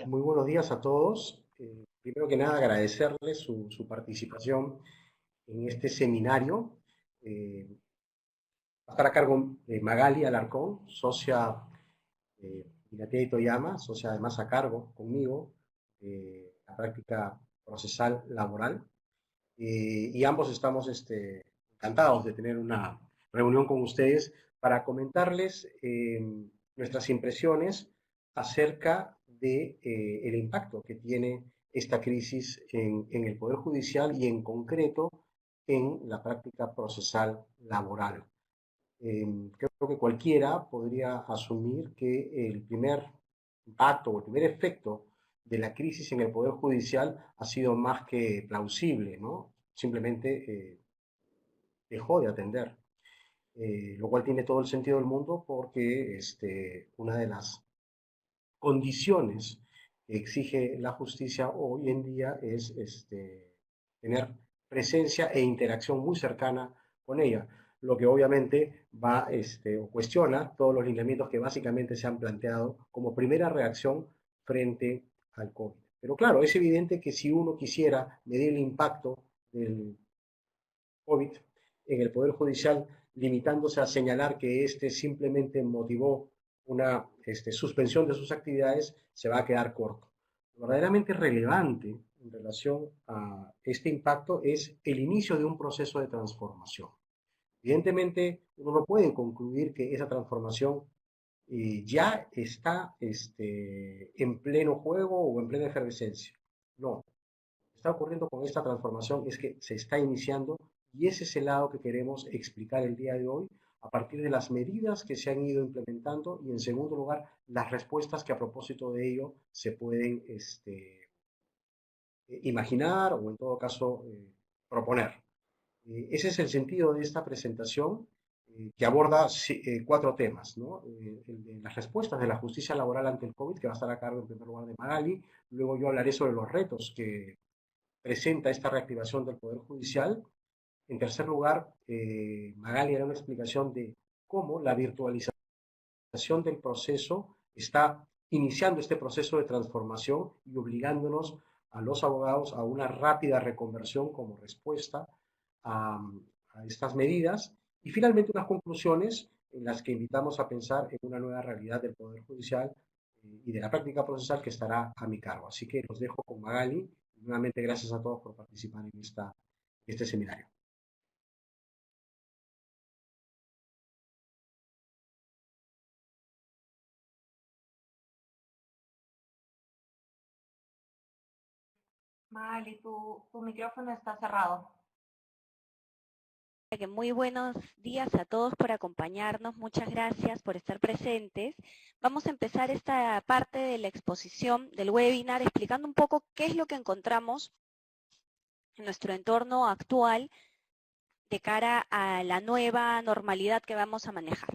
Muy buenos días a todos. Primero que nada, agradecerles su participación en este seminario. Va a estar a cargo de Magali Alarcón, socia Minatea y Toyama, socia además a cargo conmigo de la práctica procesal laboral. Y ambos estamos encantados de tener una reunión con ustedes para comentarles nuestras impresiones acerca de, el impacto que tiene esta crisis en el Poder Judicial y en concreto en la práctica procesal laboral. Creo que cualquiera podría asumir que el primer impacto o el primer efecto de la crisis en el Poder Judicial ha sido más que plausible, ¿no? Simplemente dejó de atender, lo cual tiene todo el sentido del mundo porque una de las condiciones que exige la justicia hoy en día es tener presencia e interacción muy cercana con ella, lo que obviamente va o cuestiona todos los lineamientos que básicamente se han planteado como primera reacción frente al COVID. Pero claro, es evidente que si uno quisiera medir el impacto del COVID en el Poder Judicial, limitándose a señalar que simplemente motivó una suspensión de sus actividades, se va a quedar corto. Lo verdaderamente relevante en relación a este impacto es el inicio de un proceso de transformación. Evidentemente, uno no puede concluir que esa transformación ya está en pleno juego o en plena efervescencia. No, está ocurriendo con esta transformación es que se está iniciando y ese es el lado que queremos explicar el día de hoy a partir de las medidas que se han ido implementando y en segundo lugar las respuestas que a propósito de ello se pueden imaginar o en todo caso proponer. Ese es el sentido de esta presentación que aborda cuatro temas, ¿no? El de las respuestas de la justicia laboral ante el COVID, que va a estar a cargo en primer lugar de Magali, luego yo hablaré sobre los retos que presenta esta reactivación del Poder Judicial. En tercer lugar, Magali hará una explicación de cómo la virtualización del proceso está iniciando este proceso de transformación y obligándonos a los abogados a una rápida reconversión como respuesta a, a estas medidas. Y finalmente unas conclusiones en las que invitamos a pensar en una nueva realidad del Poder Judicial y de la práctica procesal que estará a mi cargo. Así que los dejo con Magali. Nuevamente, gracias a todos por participar en este seminario. Mali, tu micrófono está cerrado. Muy buenos días a todos por acompañarnos. Muchas gracias por estar presentes. Vamos a empezar esta parte de la exposición del webinar explicando un poco qué es lo que encontramos en nuestro entorno actual de cara a la nueva normalidad que vamos a manejar.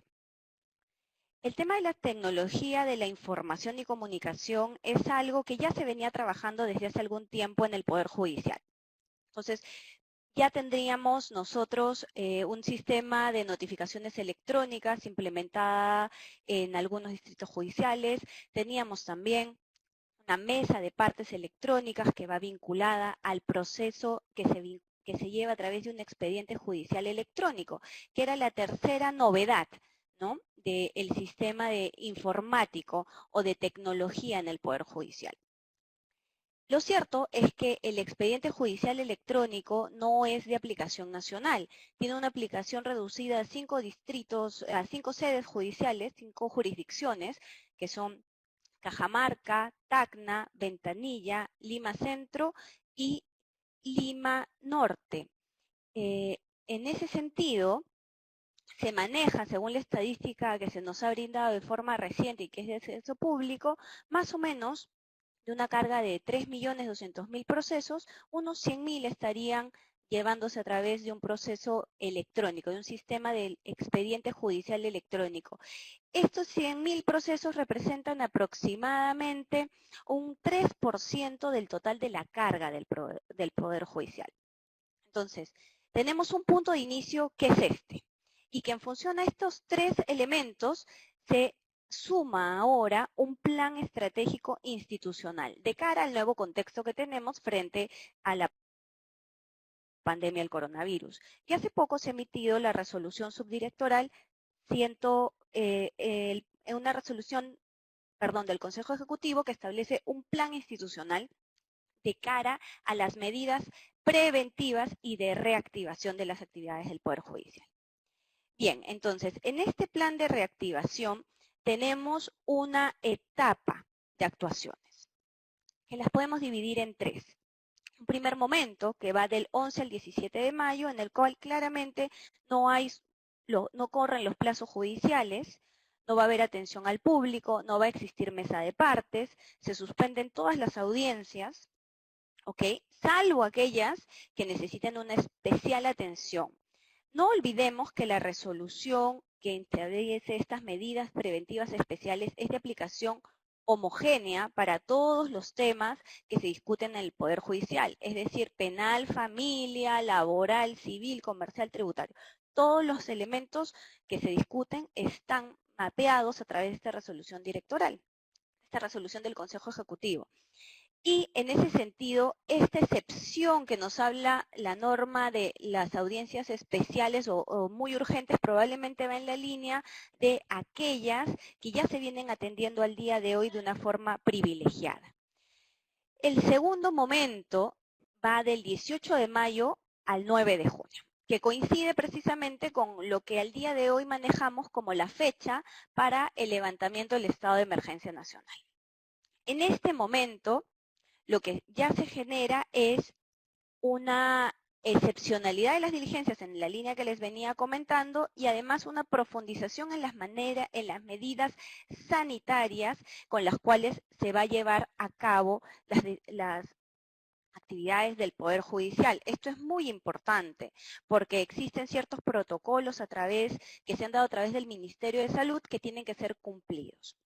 El tema de la tecnología de la información y comunicación es algo que ya se venía trabajando desde hace algún tiempo en el Poder Judicial. Entonces, ya tendríamos nosotros un sistema de notificaciones electrónicas implementada en algunos distritos judiciales. Teníamos también una mesa de partes electrónicas que va vinculada al proceso que se lleva a través de un expediente judicial electrónico, que era la tercera novedad, ¿no?, del sistema de informático o de tecnología en el Poder Judicial. Lo cierto es que el expediente judicial electrónico no es de aplicación nacional, tiene una aplicación reducida a 5 distritos, a 5 sedes judiciales, 5 jurisdicciones, que son Cajamarca, Tacna, Ventanilla, Lima Centro y Lima Norte. En ese sentido, se maneja, según la estadística que se nos ha brindado de forma reciente y que es de acceso público, más o menos de una carga de 3.200.000 procesos, unos 100.000 estarían llevándose a través de un proceso electrónico, de un sistema del expediente judicial electrónico. Estos 100.000 procesos representan aproximadamente un 3% del total de la carga del Poder Judicial. Entonces, tenemos un punto de inicio que es este, y que en función a estos tres elementos se suma ahora un plan estratégico institucional de cara al nuevo contexto que tenemos frente a la pandemia del coronavirus. Y hace poco se ha emitido la resolución subdirectoral una resolución, perdón, del Consejo Ejecutivo que establece un plan institucional de cara a las medidas preventivas y de reactivación de las actividades del Poder Judicial. Bien, entonces, en este plan de reactivación tenemos una etapa de actuaciones, que las podemos dividir en tres. Un primer momento, que va del 11 al 17 de mayo, en el cual claramente no corren los plazos judiciales, no va a haber atención al público, no va a existir mesa de partes, se suspenden todas las audiencias, ¿ok? Salvo aquellas que necesiten una especial atención. No olvidemos que la resolución que establece estas medidas preventivas especiales es de aplicación homogénea para todos los temas que se discuten en el Poder Judicial, es decir, penal, familia, laboral, civil, comercial, tributario. Todos los elementos que se discuten están mapeados a través de esta resolución directoral, esta resolución del Consejo Ejecutivo. Y en ese sentido, esta excepción que nos habla la norma de las audiencias especiales o muy urgentes probablemente va en la línea de aquellas que ya se vienen atendiendo al día de hoy de una forma privilegiada. El segundo momento va del 18 de mayo al 9 de junio, que coincide precisamente con lo que al día de hoy manejamos como la fecha para el levantamiento del estado de emergencia nacional. En este momento, lo que ya se genera es una excepcionalidad de las diligencias en la línea que les venía comentando y además una profundización en las medidas sanitarias con las cuales se va a llevar a cabo las actividades del Poder Judicial. Esto es muy importante porque existen ciertos protocolos que se han dado a través del Ministerio de Salud que tienen que ser cumplidos.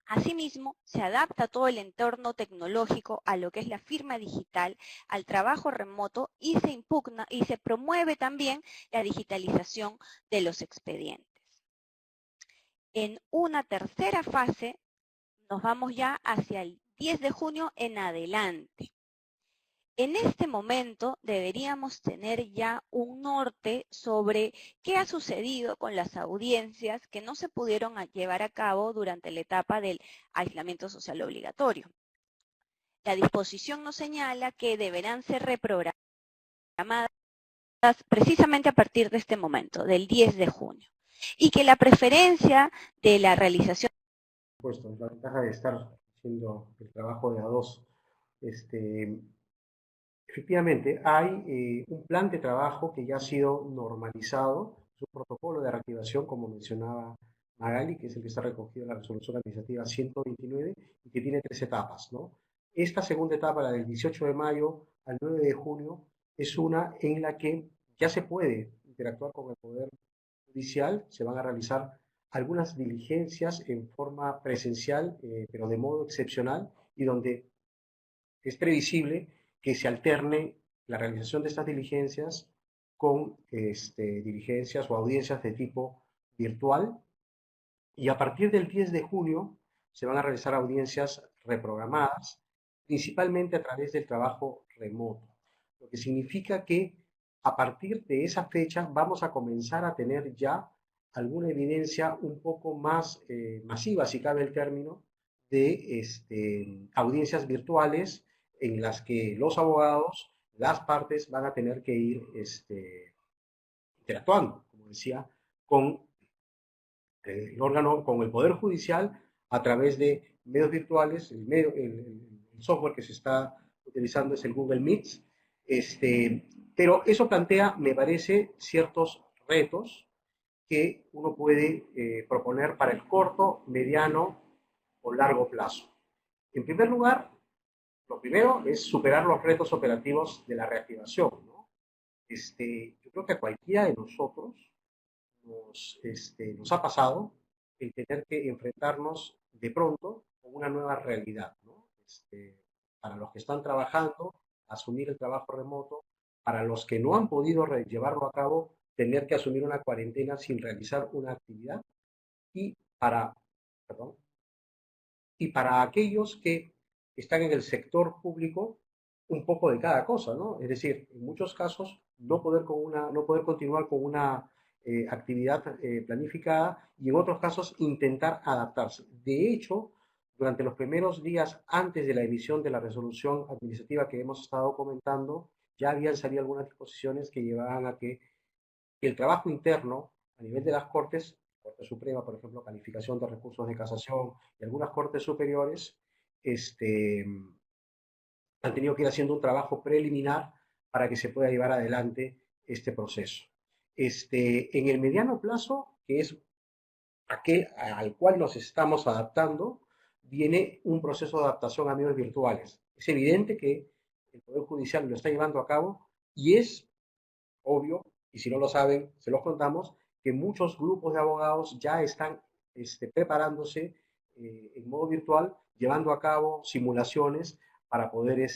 Asimismo, se adapta todo el entorno tecnológico a lo que es la firma digital, al trabajo remoto y se impugna y se promueve también la digitalización de los expedientes. En una tercera fase, nos vamos ya hacia el 10 de junio en adelante. En este momento deberíamos tener ya un norte sobre qué ha sucedido con las audiencias que no se pudieron llevar a cabo durante la etapa del aislamiento social obligatorio. La disposición nos señala que deberán ser reprogramadas precisamente a partir de este momento, del 10 de junio, y que la preferencia de la realización... Por supuesto, la ventaja de estar haciendo el trabajo de a dos. Efectivamente, hay un plan de trabajo que ya ha sido normalizado, es un protocolo de reactivación, como mencionaba Magali, que es el que está recogido en la resolución administrativa 129 y que tiene tres etapas, ¿no? Esta segunda etapa, la del 18 de mayo al 9 de junio, es una en la que ya se puede interactuar con el Poder Judicial, se van a realizar algunas diligencias en forma presencial, pero de modo excepcional, y donde es previsible que se alterne la realización de estas diligencias con diligencias o audiencias de tipo virtual y a partir del 10 de junio se van a realizar audiencias reprogramadas, principalmente a través del trabajo remoto, lo que significa que a partir de esa fecha vamos a comenzar a tener ya alguna evidencia un poco más masiva, si cabe el término, de audiencias virtuales en las que los abogados, las partes van a tener que ir interactuando, como decía, con el órgano, con el Poder Judicial a través de medios virtuales. El software que se está utilizando es el Google Meet. Pero eso plantea, me parece, ciertos retos que uno puede proponer para el corto, mediano o largo plazo. En primer lugar, lo primero es superar los retos operativos de la reactivación, ¿no? Yo creo que a cualquiera de nosotros nos ha pasado el tener que enfrentarnos de pronto con una nueva realidad, ¿no? Para los que están trabajando, asumir el trabajo remoto, para los que no han podido llevarlo a cabo, tener que asumir una cuarentena sin realizar una actividad, y para perdón, y para aquellos que están en el sector público, un poco de cada cosa, ¿no? Es decir, en muchos casos no poder continuar con una actividad planificada y en otros casos intentar adaptarse. De hecho, durante los primeros días antes de la emisión de la resolución administrativa que hemos estado comentando, ya habían salido algunas disposiciones que llevaban a que el trabajo interno a nivel de las Cortes, Corte Suprema, por ejemplo, calificación de recursos de casación y algunas Cortes superiores, este, han tenido que ir haciendo un trabajo preliminar para que se pueda llevar adelante este proceso. En el mediano plazo, que es aquel al cual nos estamos adaptando, viene un proceso de adaptación a medios virtuales. Es evidente que el Poder Judicial lo está llevando a cabo y es obvio, y si no lo saben, se los contamos, que muchos grupos de abogados ya están preparándose en modo virtual, llevando a cabo simulaciones para poder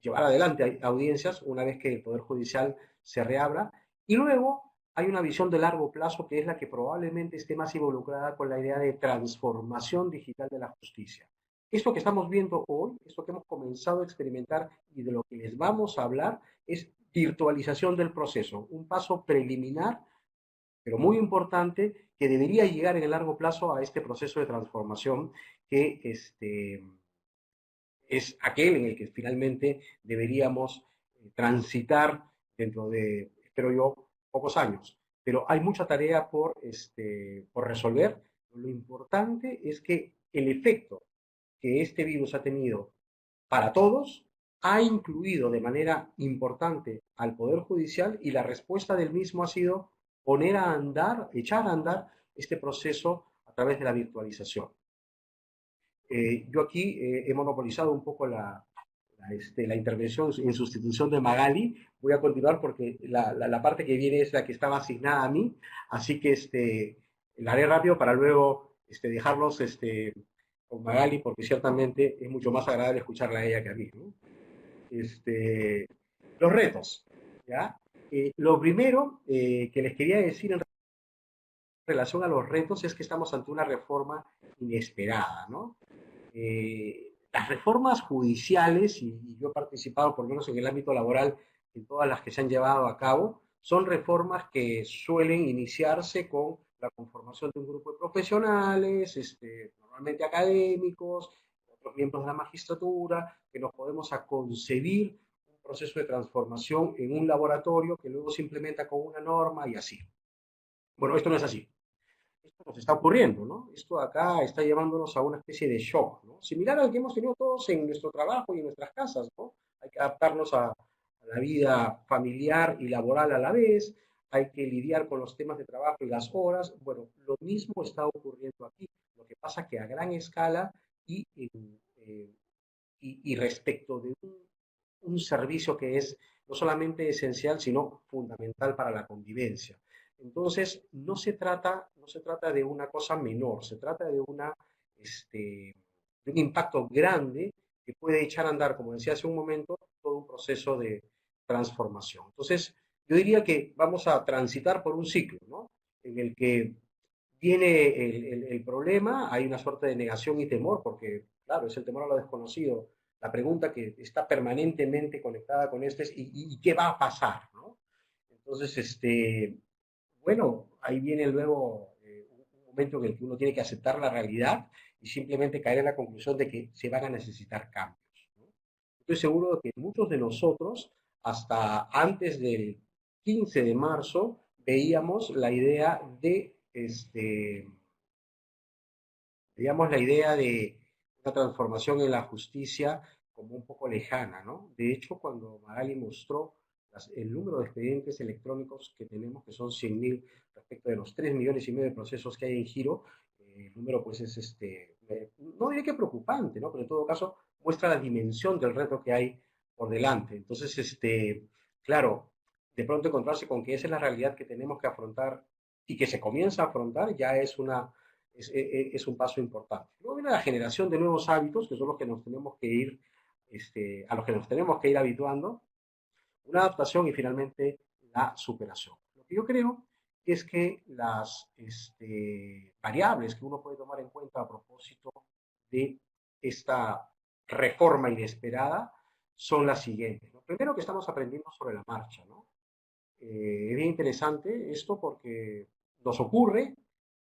llevar adelante audiencias una vez que el Poder Judicial se reabra. Y luego hay una visión de largo plazo que es la que probablemente esté más involucrada con la idea de transformación digital de la justicia. Esto que estamos viendo hoy, esto que hemos comenzado a experimentar y de lo que les vamos a hablar, es virtualización del proceso, un paso preliminar, pero muy importante, que debería llegar en el largo plazo a este proceso de transformación que es aquel en el que finalmente deberíamos transitar dentro de, espero yo, pocos años. Pero hay mucha tarea por resolver. Lo importante es que el efecto que este virus ha tenido para todos ha incluido de manera importante al Poder Judicial y la respuesta del mismo ha sido poner a andar, echar a andar este proceso a través de la virtualización. Yo aquí he monopolizado un poco la intervención en sustitución de Magali. Voy a continuar porque la parte que viene es la que estaba asignada a mí, así que la haré rápido para luego dejarlos con Magali, porque ciertamente es mucho más agradable escucharla a ella que a mí, ¿no? Los retos, ¿ya? Lo primero que les quería decir en relación a los retos es que estamos ante una reforma inesperada, ¿no? Las reformas judiciales, y yo he participado por lo menos en el ámbito laboral en todas las que se han llevado a cabo, son reformas que suelen iniciarse con la conformación de un grupo de profesionales, normalmente académicos, otros miembros de la magistratura, que nos podemos a concebir un proceso de transformación en un laboratorio que luego se implementa con una norma y así. Bueno, esto no es así. Esto nos está ocurriendo, ¿no? Esto acá está llevándonos a una especie de shock, ¿no? Similar al que hemos tenido todos en nuestro trabajo y en nuestras casas, ¿no? Hay que adaptarnos a la vida familiar y laboral a la vez, hay que lidiar con los temas de trabajo y las horas. Bueno, lo mismo está ocurriendo aquí. Lo que pasa que a gran escala y, y respecto de un servicio que es no solamente esencial, sino fundamental para la convivencia. Entonces, no se trata de una cosa menor, se trata de un impacto grande que puede echar a andar, como decía hace un momento, todo un proceso de transformación. Entonces, yo diría que vamos a transitar por un ciclo, ¿no? En el que viene el problema, hay una suerte de negación y temor, porque, claro, es el temor a lo desconocido. La pregunta que está permanentemente conectada con esto es, ¿y qué va a pasar? ¿No? Entonces, bueno, ahí viene luego un momento en el que uno tiene que aceptar la realidad y simplemente caer en la conclusión de que se van a necesitar cambios, ¿no? Estoy seguro de que muchos de nosotros, hasta antes del 15 de marzo, veíamos la idea veíamos la idea de una transformación en la justicia como un poco lejana, ¿no? De hecho, cuando Magali mostró el número de expedientes electrónicos que tenemos, que son 100.000 respecto de los 3,5 millones de procesos que hay en giro, el número pues es, no diré que preocupante, ¿no? Pero en todo caso muestra la dimensión del reto que hay por delante. Entonces, claro, de pronto encontrarse con que esa es la realidad que tenemos que afrontar y que se comienza a afrontar ya es un paso importante. Luego viene la generación de nuevos hábitos, que son los que nos tenemos que ir, a los que nos tenemos que ir habituando, una adaptación y finalmente la superación. Lo que yo creo es que las variables que uno puede tomar en cuenta a propósito de esta reforma inesperada son las siguientes. Lo primero, que estamos aprendiendo sobre la marcha, ¿no? Es bien interesante esto porque nos ocurre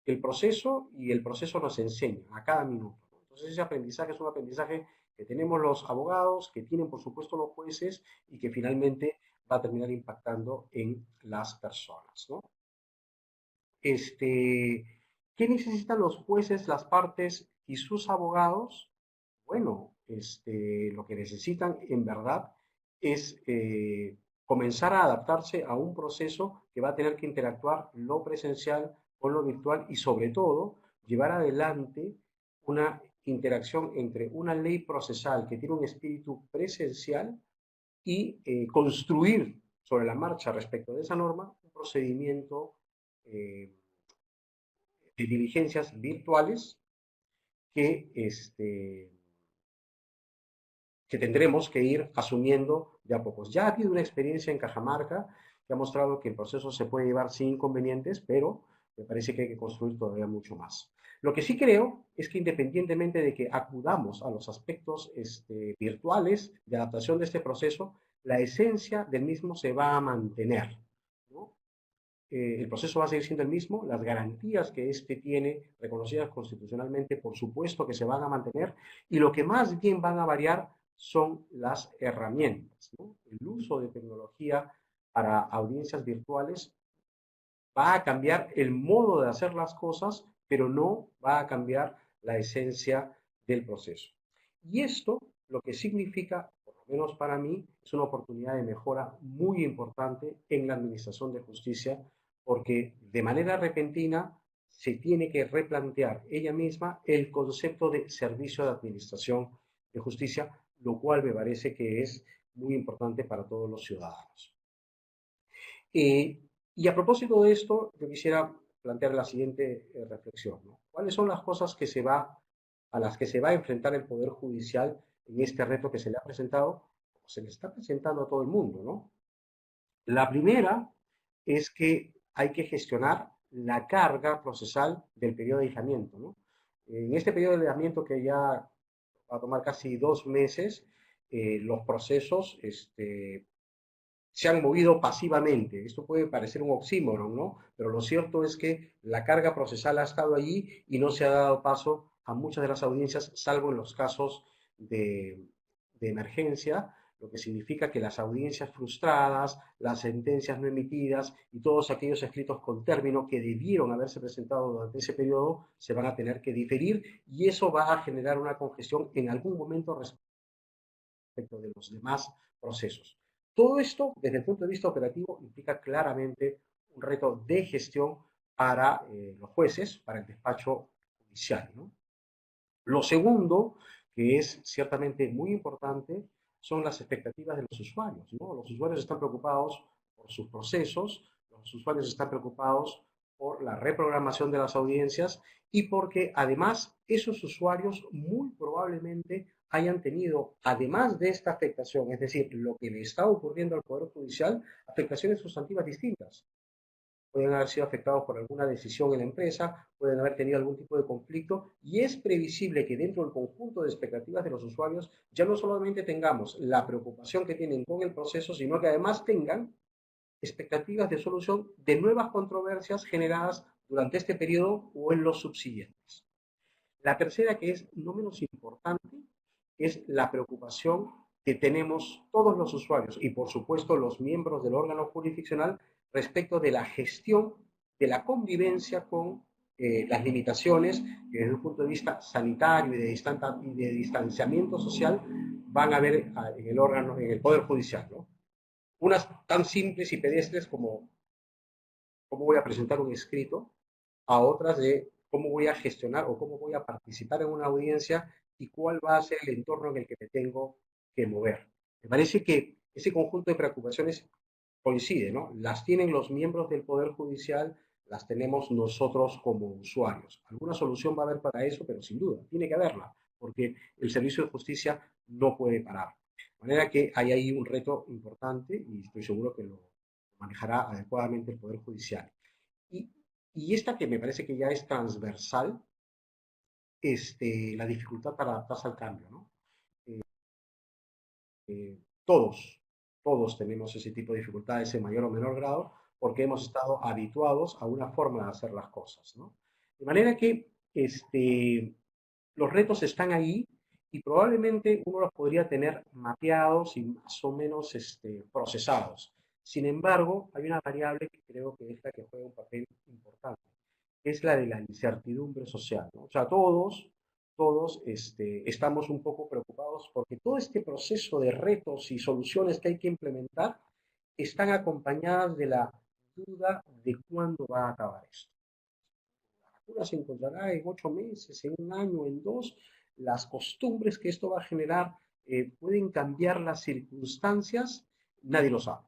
el proceso y el proceso nos enseña a cada minuto, ¿no? Entonces ese aprendizaje es un aprendizaje que tenemos los abogados, que tienen por supuesto los jueces y que finalmente va a terminar impactando en las personas, ¿no? ¿Qué necesitan los jueces, las partes y sus abogados? Bueno, lo que necesitan en verdad es comenzar a adaptarse a un proceso que va a tener que interactuar lo presencial con lo virtual y sobre todo llevar adelante una interacción entre una ley procesal que tiene un espíritu presencial y construir sobre la marcha respecto de esa norma un procedimiento eh, de diligencias virtuales que que tendremos que ir asumiendo de a pocos. Ya ha habido una experiencia en Cajamarca que ha mostrado que el proceso se puede llevar sin inconvenientes, pero me parece que hay que construir todavía mucho más. Lo que sí creo es que independientemente de que acudamos a los aspectos virtuales de adaptación de este proceso, la esencia del mismo se va a mantener, ¿no? El proceso va a seguir siendo el mismo, las garantías que éste tiene reconocidas constitucionalmente, por supuesto que se van a mantener, y lo que más bien van a variar son las herramientas, ¿no? El uso de tecnología para audiencias virtuales va a cambiar el modo de hacer las cosas, pero no va a cambiar la esencia del proceso. Y esto lo que significa, por lo menos para mí, es una oportunidad de mejora muy importante en la administración de justicia, porque de manera repentina se tiene que replantear ella misma el concepto de servicio de administración de justicia, lo cual me parece que es muy importante para todos los ciudadanos. Y a propósito de esto, yo quisiera plantear la siguiente reflexión, ¿no? ¿Cuáles son las cosas a las que se va a enfrentar el Poder Judicial en este reto que se le ha presentado, o se le está presentando a todo el mundo, ¿no? La primera es que hay que gestionar la carga procesal del periodo de aislamiento, ¿no? En este periodo de aislamiento que ya va a tomar casi 2 meses, los procesos se han movido pasivamente. Esto puede parecer un oxímoron, ¿no? Pero lo cierto es que la carga procesal ha estado allí y no se ha dado paso a muchas de las audiencias, salvo en los casos de emergencia, lo que significa que las audiencias frustradas, las sentencias no emitidas y todos aquellos escritos con término que debieron haberse presentado durante ese periodo se van a tener que diferir y eso va a generar una congestión en algún momento respecto de los demás procesos. Todo esto, desde el punto de vista operativo, implica claramente un reto de gestión para los jueces, para el despacho judicial, ¿no? Lo segundo, que es ciertamente muy importante, son las expectativas de los usuarios, ¿no? Los usuarios están preocupados por sus procesos, los usuarios están preocupados por la reprogramación de las audiencias y porque además esos usuarios muy probablemente hayan tenido, además de esta afectación, es decir, lo que le está ocurriendo al Poder Judicial, afectaciones sustantivas distintas. Pueden haber sido afectados por alguna decisión en la empresa, pueden haber tenido algún tipo de conflicto y es previsible que dentro del conjunto de expectativas de los usuarios ya no solamente tengamos la preocupación que tienen con el proceso, sino que además tengan expectativas de solución de nuevas controversias generadas durante este periodo o en los subsiguientes. La tercera, que es no menos importante, es la preocupación que tenemos todos los usuarios y por supuesto los miembros del órgano jurisdiccional respecto de la gestión de la convivencia con las limitaciones que desde un punto de vista sanitario y de distanciamiento social van a haber en el órgano, en el Poder Judicial, ¿no? Unas tan simples y pedestres como cómo voy a presentar un escrito, a otras de cómo voy a gestionar o cómo voy a participar en una audiencia y cuál va a ser el entorno en el que me tengo que mover. Me parece que ese conjunto de preocupaciones coincide, ¿no? Las tienen los miembros del Poder Judicial, las tenemos nosotros como usuarios. Alguna solución va a haber para eso, pero sin duda, tiene que haberla, porque el servicio de justicia no puede parar. De manera que hay ahí un reto importante y estoy seguro que lo manejará adecuadamente el Poder Judicial. Y, y esta que me parece que ya es transversal, la dificultad para adaptarse al cambio, ¿no? Todos, todos tenemos ese tipo de dificultades en mayor o menor grado porque hemos estado habituados a una forma de hacer las cosas, ¿no? De manera que los retos están ahí y probablemente uno los podría tener mapeados y más o menos procesados. Sin embargo, hay una variable que creo que es la que juega un papel importante, que es la de la incertidumbre social, ¿no? O sea, todos estamos un poco preocupados porque todo este proceso de retos y soluciones que hay que implementar están acompañadas de la duda de cuándo va a acabar esto. La vacuna se encontrará en 8 meses, en un año, en dos. Las costumbres que esto va a generar pueden cambiar las circunstancias, nadie lo sabe.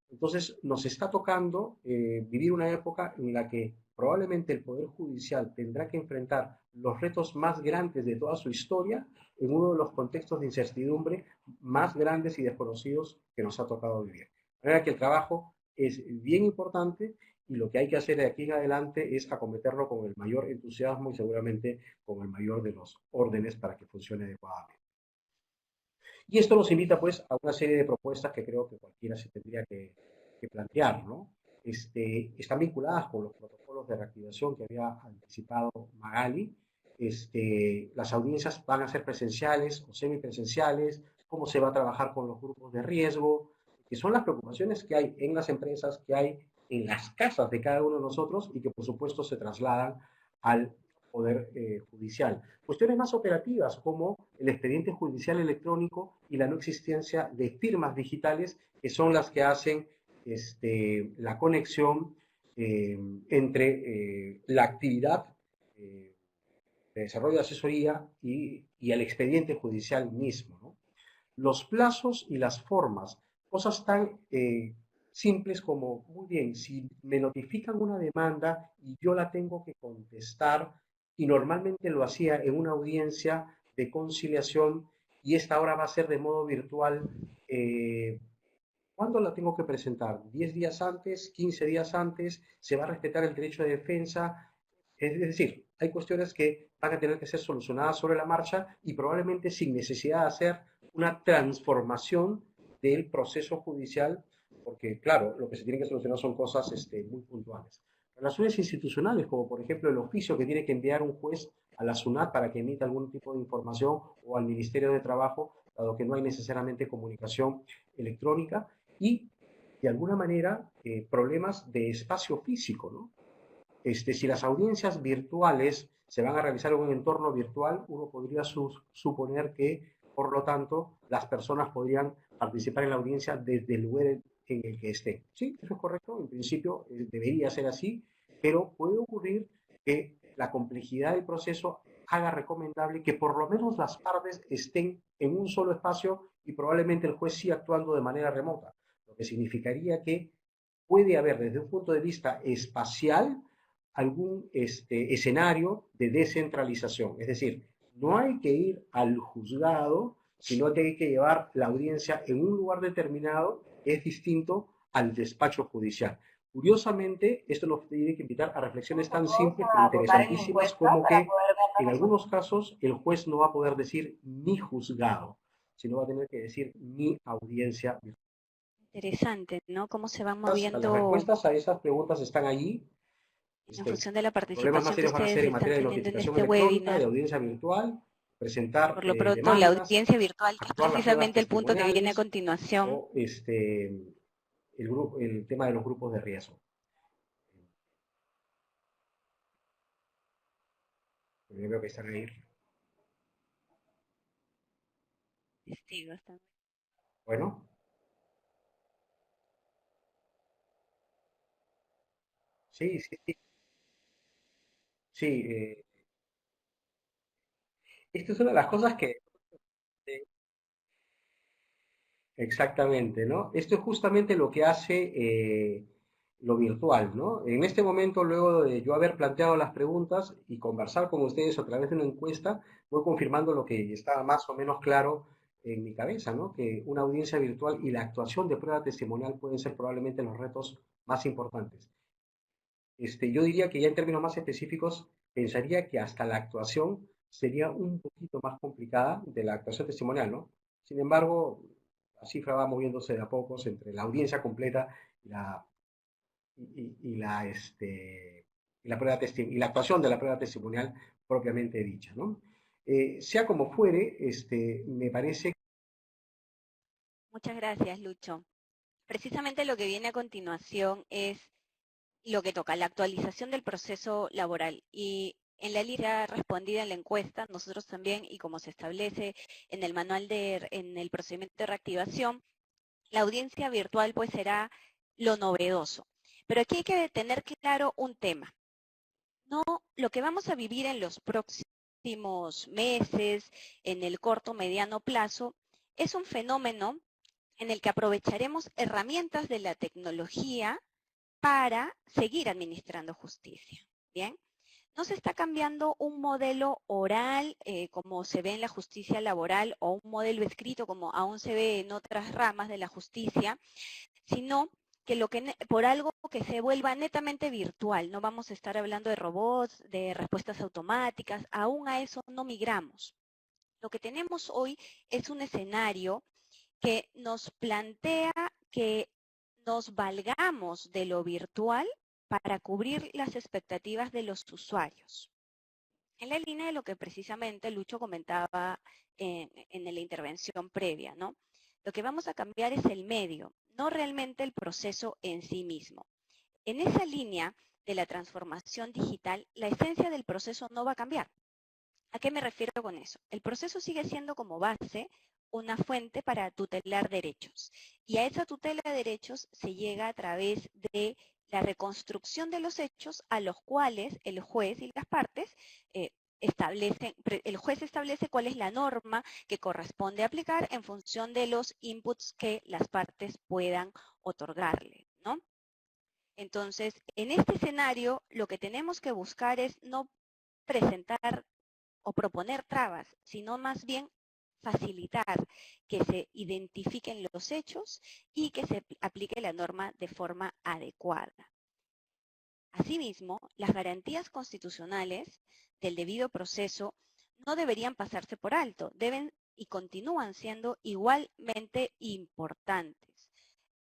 Entonces, nos está tocando vivir una época en la que probablemente el Poder Judicial tendrá que enfrentar los retos más grandes de toda su historia en uno de los contextos de incertidumbre más grandes y desconocidos que nos ha tocado vivir. De manera que el trabajo es bien importante y lo que hay que hacer de aquí en adelante es acometerlo con el mayor entusiasmo y seguramente con el mayor de los órdenes para que funcione adecuadamente. Y esto nos invita pues a una serie de propuestas que creo que cualquiera se tendría que plantear, ¿no? Están vinculadas con los protocolos de reactivación que había anticipado Magali. Las audiencias van a ser presenciales o semipresenciales, cómo se va a trabajar con los grupos de riesgo, que son las preocupaciones que hay en las empresas, que hay en las casas de cada uno de nosotros y que por supuesto se trasladan al Poder Judicial. Cuestiones más operativas como el expediente judicial electrónico y la no existencia de firmas digitales que son las que hacen la conexión entre la actividad de desarrollo de asesoría y el expediente judicial mismo, ¿no? Los plazos y las formas, cosas tan simples como, muy bien, si me notifican una demanda y yo la tengo que contestar, y normalmente lo hacía en una audiencia de conciliación y esta ahora va a ser de modo virtual, ¿cuándo la tengo que presentar? ¿10 días antes? ¿15 días antes? ¿Se va a respetar el derecho de defensa? Es decir, hay cuestiones que van a tener que ser solucionadas sobre la marcha y probablemente sin necesidad de hacer una transformación del proceso judicial, porque claro, lo que se tiene que solucionar son cosas muy puntuales. Relaciones institucionales, como por ejemplo el oficio que tiene que enviar un juez a la SUNAT para que emita algún tipo de información o al Ministerio de Trabajo, dado que no hay necesariamente comunicación electrónica, y de alguna manera problemas de espacio físico, ¿no? Si las audiencias virtuales se van a realizar en un entorno virtual, uno podría suponer que, por lo tanto, las personas podrían participar en la audiencia desde el lugar en el que estén. Sí, eso es correcto, en principio debería ser así, pero puede ocurrir que la complejidad del proceso haga recomendable que por lo menos las partes estén en un solo espacio y probablemente el juez sí actuando de manera remota, lo que significaría que puede haber desde un punto de vista espacial algún escenario de descentralización. Es decir, no hay que ir al juzgado, sino que hay que llevar la audiencia en un lugar determinado que es distinto al despacho judicial. Curiosamente, esto nos tiene que invitar a reflexiones tan simples pero interesantísimas como que en algunos casos el juez no va a poder decir mi juzgado, sino va a tener que decir mi audiencia. Interesante, ¿no? Cómo se van Las moviendo respuestas a esas preguntas están allí. en función de la Problemas más participación que serios van a ustedes ser en están materia de teniendo en notificación este electrónica, de webinar. audiencia virtual, presentar Por lo pronto, la demandas, audiencia virtual, que es actuar las pruebas precisamente el punto que viene a testimoniales continuación. o el tema de los grupos de riesgo. Yo creo que están ahí. Testigos también. Bueno, sí, sí, sí. Sí, esto es una de las cosas que exactamente, ¿no? Esto es justamente lo que hace lo virtual, ¿no? En este momento, luego de yo haber planteado las preguntas y conversar con ustedes a través de una encuesta, voy confirmando lo que estaba más o menos claro en mi cabeza, ¿no? Que una audiencia virtual y la actuación de prueba testimonial pueden ser probablemente los retos más importantes. yo diría que ya en términos más específicos, pensaría que hasta la actuación sería un poquito más complicada de la actuación testimonial, ¿no? Sin embargo, la cifra va moviéndose de a pocos entre la audiencia completa y la, y la, y la prueba y la actuación de la prueba testimonial propiamente dicha, ¿no? Sea como fuere, me parece. Muchas gracias, Lucho. Precisamente lo que viene a continuación es lo que toca, la actualización del proceso laboral. Y en la línea respondida en la encuesta, nosotros también, y como se establece en el manual en el procedimiento de reactivación, la audiencia virtual pues será lo novedoso. Pero aquí hay que tener claro un tema. No, lo que vamos a vivir en los próximos meses, en el corto, mediano plazo, es un fenómeno en el que aprovecharemos herramientas de la tecnología para seguir administrando justicia. Bien, no se está cambiando un modelo oral como se ve en la justicia laboral o un modelo escrito como aún se ve en otras ramas de la justicia, sino que por algo que se vuelva netamente virtual. No vamos a estar hablando de robots, de respuestas automáticas, aún a eso no migramos. Lo que tenemos hoy es un escenario que nos plantea que nos valgamos de lo virtual para cubrir las expectativas de los usuarios. En la línea de lo que precisamente Lucho comentaba en la intervención previa, ¿no? Lo que vamos a cambiar es el medio, no realmente el proceso en sí mismo. En esa línea de la transformación digital, la esencia del proceso no va a cambiar. ¿A qué me refiero con eso? El proceso sigue siendo como base una fuente para tutelar derechos. Y a esa tutela de derechos se llega a través de la reconstrucción de los hechos a los cuales el juez y las partes el juez establece cuál es la norma que corresponde aplicar en función de los inputs que las partes puedan otorgarle, ¿no? Entonces, en este escenario, lo que tenemos que buscar es no presentar o proponer trabas, sino más bien facilitar que se identifiquen los hechos y que se aplique la norma de forma adecuada. Asimismo, las garantías constitucionales del debido proceso no deberían pasarse por alto, deben y continúan siendo igualmente importantes.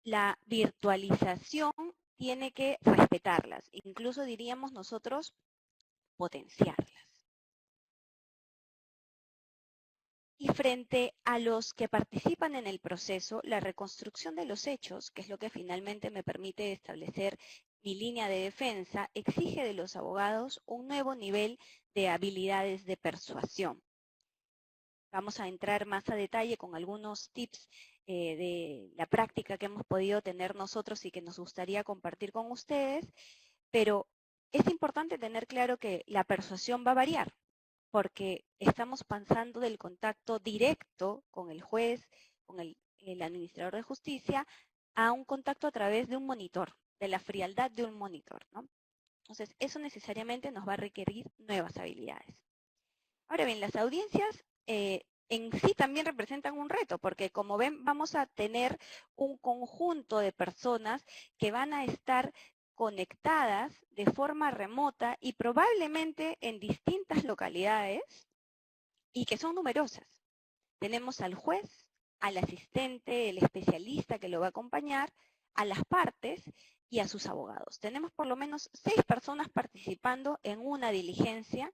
La virtualización tiene que respetarlas, incluso diríamos nosotros potenciarlas. Y frente a los que participan en el proceso, la reconstrucción de los hechos, que es lo que finalmente me permite establecer mi línea de defensa, exige de los abogados un nuevo nivel de habilidades de persuasión. Vamos a entrar más a detalle con algunos tips de la práctica que hemos podido tener nosotros y que nos gustaría compartir con ustedes, pero es importante tener claro que la persuasión va a variar, porque estamos pasando del contacto directo con el juez, con el administrador de justicia, a un contacto a través de un monitor, de la frialdad de un monitor, ¿no? Entonces, eso necesariamente nos va a requerir nuevas habilidades. Ahora bien, las audiencias en sí también representan un reto, porque como ven, vamos a tener un conjunto de personas que van a estar conectadas de forma remota y probablemente en distintas localidades y que son numerosas. Tenemos al juez, al asistente, el especialista que lo va a acompañar, a las partes y a sus abogados. Tenemos por lo menos 6 personas participando en una diligencia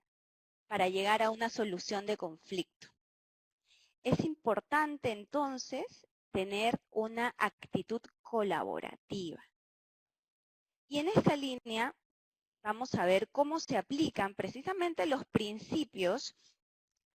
para llegar a una solución de conflicto. Es importante entonces tener una actitud colaborativa. Y en esta línea vamos a ver cómo se aplican precisamente los principios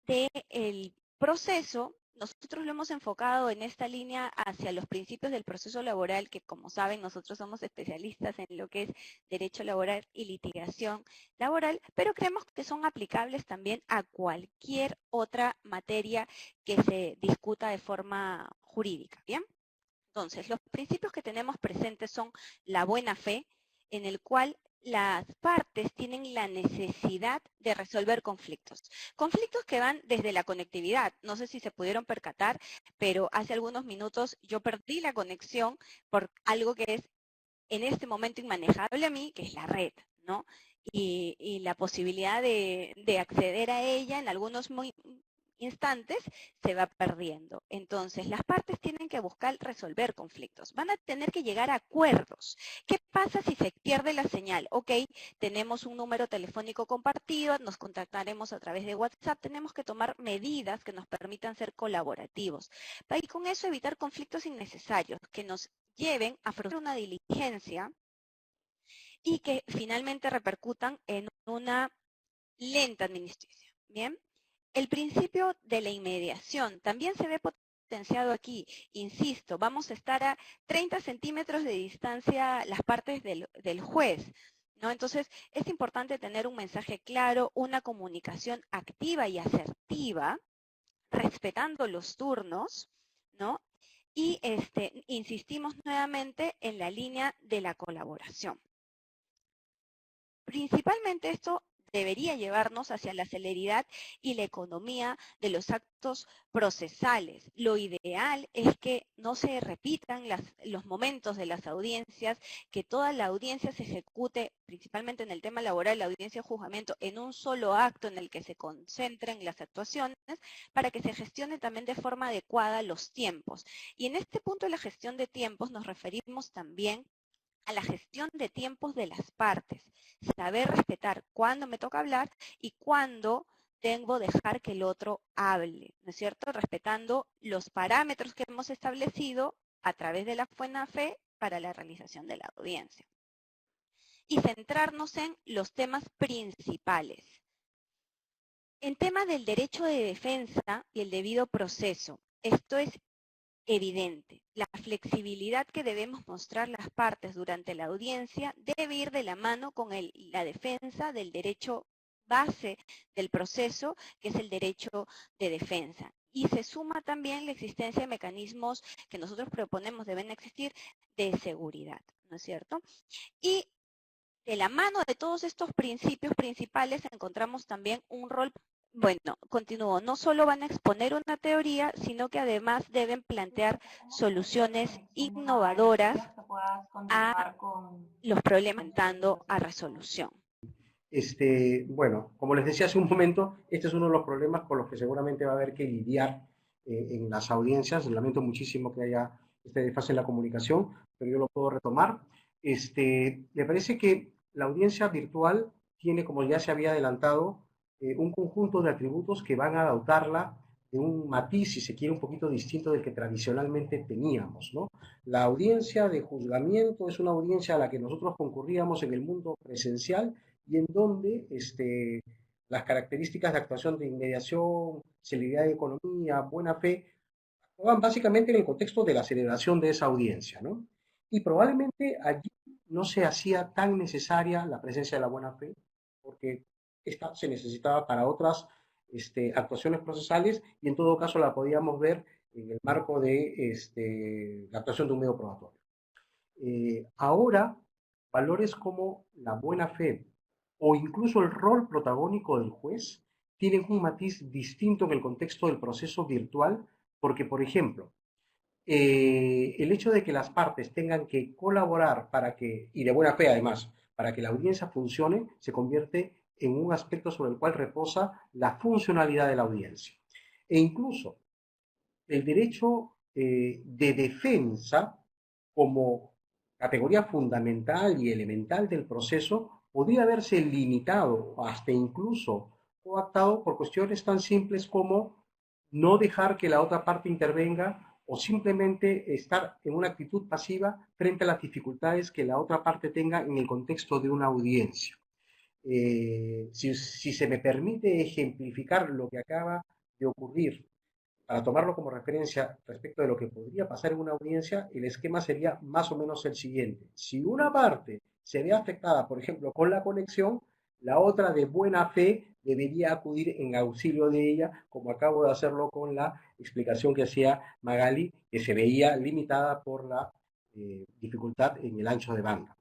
del proceso. Nosotros lo hemos enfocado en esta línea hacia los principios del proceso laboral, que como saben nosotros somos especialistas en lo que es derecho laboral y litigación laboral, pero creemos que son aplicables también a cualquier otra materia que se discuta de forma jurídica, ¿bien? Entonces, los principios que tenemos presentes son la buena fe, en el cual las partes tienen la necesidad de resolver conflictos. Conflictos que van desde la conectividad. No sé si se pudieron percatar, pero hace algunos minutos yo perdí la conexión por algo que es en este momento inmanejable a mí, que es la red, ¿no? Y la posibilidad de acceder a ella en algunos instantes se va perdiendo. Entonces, las partes tienen que buscar resolver conflictos. Van a tener que llegar a acuerdos. ¿Qué pasa si se pierde la señal? Ok, tenemos un número telefónico compartido, nos contactaremos a través de WhatsApp, tenemos que tomar medidas que nos permitan ser colaborativos. Y con eso evitar conflictos innecesarios que nos lleven a frustrar una diligencia y que finalmente repercutan en una lenta administración. Bien, el principio de la inmediación también se ve potenciado aquí. Insisto, vamos a estar a 30 centímetros de distancia las partes del juez, ¿no? Entonces, es importante tener un mensaje claro, una comunicación activa y asertiva, respetando los turnos, ¿no? Y insistimos nuevamente en la línea de la colaboración. Principalmente esto debería llevarnos hacia la celeridad y la economía de los actos procesales. Lo ideal es que no se repitan los momentos de las audiencias, que toda la audiencia se ejecute, principalmente en el tema laboral, la audiencia de juzgamiento, en un solo acto en el que se concentren las actuaciones, para que se gestione también de forma adecuada los tiempos. Y en este punto de la gestión de tiempos nos referimos también a la gestión de tiempos de las partes, saber respetar cuándo me toca hablar y cuándo debo dejar que el otro hable, ¿no es cierto? Respetando los parámetros que hemos establecido a través de la buena fe para la realización de la audiencia. Y centrarnos en los temas principales. En tema del derecho de defensa y el debido proceso, esto es evidente. La flexibilidad que debemos mostrar las partes durante la audiencia debe ir de la mano con la defensa del derecho base del proceso, que es el derecho de defensa. Y se suma también la existencia de mecanismos que nosotros proponemos deben existir de seguridad, ¿no es cierto? Y de la mano de todos estos principios principales encontramos también un rol. Bueno, continúo. No solo van a exponer una teoría, sino que además deben plantear soluciones innovadoras a los problemas dando a resolución. Bueno, como les decía hace un momento, este es uno de los problemas con los que seguramente va a haber que lidiar en las audiencias. Lamento muchísimo que haya este desfase en la comunicación, pero yo lo puedo retomar. Me parece que la audiencia virtual tiene, como ya se había adelantado, un conjunto de atributos que van a dotarla de un matiz, si se quiere, un poquito distinto del que tradicionalmente teníamos, ¿no? La audiencia de juzgamiento es una audiencia a la que nosotros concurríamos en el mundo presencial y en donde las características de actuación de inmediación, celeridad de economía, buena fe, actuaban básicamente en el contexto de la celebración de esa audiencia, ¿no? Y probablemente allí no se hacía tan necesaria la presencia de la buena fe, porque esta se necesitaba para otras actuaciones procesales y en todo caso la podíamos ver en el marco de la actuación de un medio probatorio. Ahora, valores como la buena fe o incluso el rol protagónico del juez tienen un matiz distinto en el contexto del proceso virtual, porque, por ejemplo, el hecho de que las partes tengan que colaborar para que, y de buena fe además, para que la audiencia funcione, se convierte en un aspecto sobre el cual reposa la funcionalidad de la audiencia. E incluso el derecho de defensa como categoría fundamental y elemental del proceso podría haberse limitado hasta incluso coactado por cuestiones tan simples como no dejar que la otra parte intervenga o simplemente estar en una actitud pasiva frente a las dificultades que la otra parte tenga en el contexto de una audiencia. Si se me permite ejemplificar lo que acaba de ocurrir para tomarlo como referencia respecto de lo que podría pasar en una audiencia, el esquema sería más o menos el siguiente. Si una parte se ve afectada, por ejemplo, con la conexión, la otra de buena fe debería acudir en auxilio de ella, como acabo de hacerlo con la explicación que hacía Magali, que se veía limitada por la dificultad en el ancho de banda.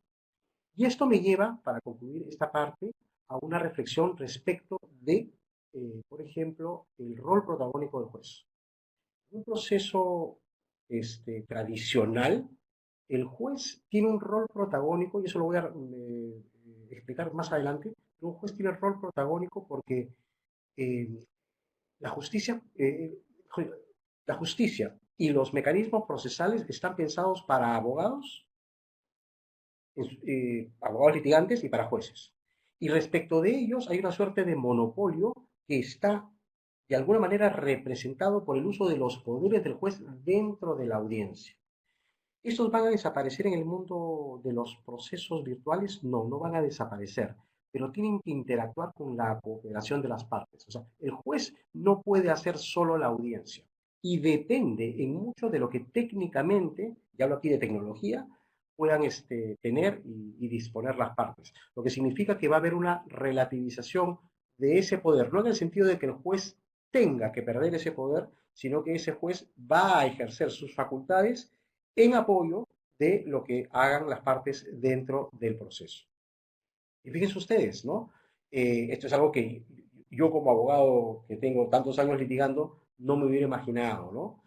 Y esto me lleva, para concluir esta parte, a una reflexión respecto de, por ejemplo, el rol protagónico del juez. En un proceso tradicional, el juez tiene un rol protagónico, y eso lo voy a explicar más adelante, un juez tiene el rol protagónico porque eh, la justicia, la justicia y los mecanismos procesales están pensados para abogados, abogados litigantes y para jueces. Y respecto de ellos hay una suerte de monopolio que está de alguna manera representado por el uso de los poderes del juez dentro de la audiencia. ¿Estos van a desaparecer en el mundo de los procesos virtuales? No, no van a desaparecer, pero tienen que interactuar con la cooperación de las partes. O sea, el juez no puede hacer solo la audiencia y depende en mucho de lo que técnicamente, ya hablo aquí de tecnología, puedan tener y disponer las partes. Lo que significa que va a haber una relativización de ese poder, no en el sentido de que el juez tenga que perder ese poder, sino que ese juez va a ejercer sus facultades en apoyo de lo que hagan las partes dentro del proceso. Y fíjense ustedes, ¿no? Esto es algo que yo como abogado que tengo tantos años litigando no me hubiera imaginado, ¿no?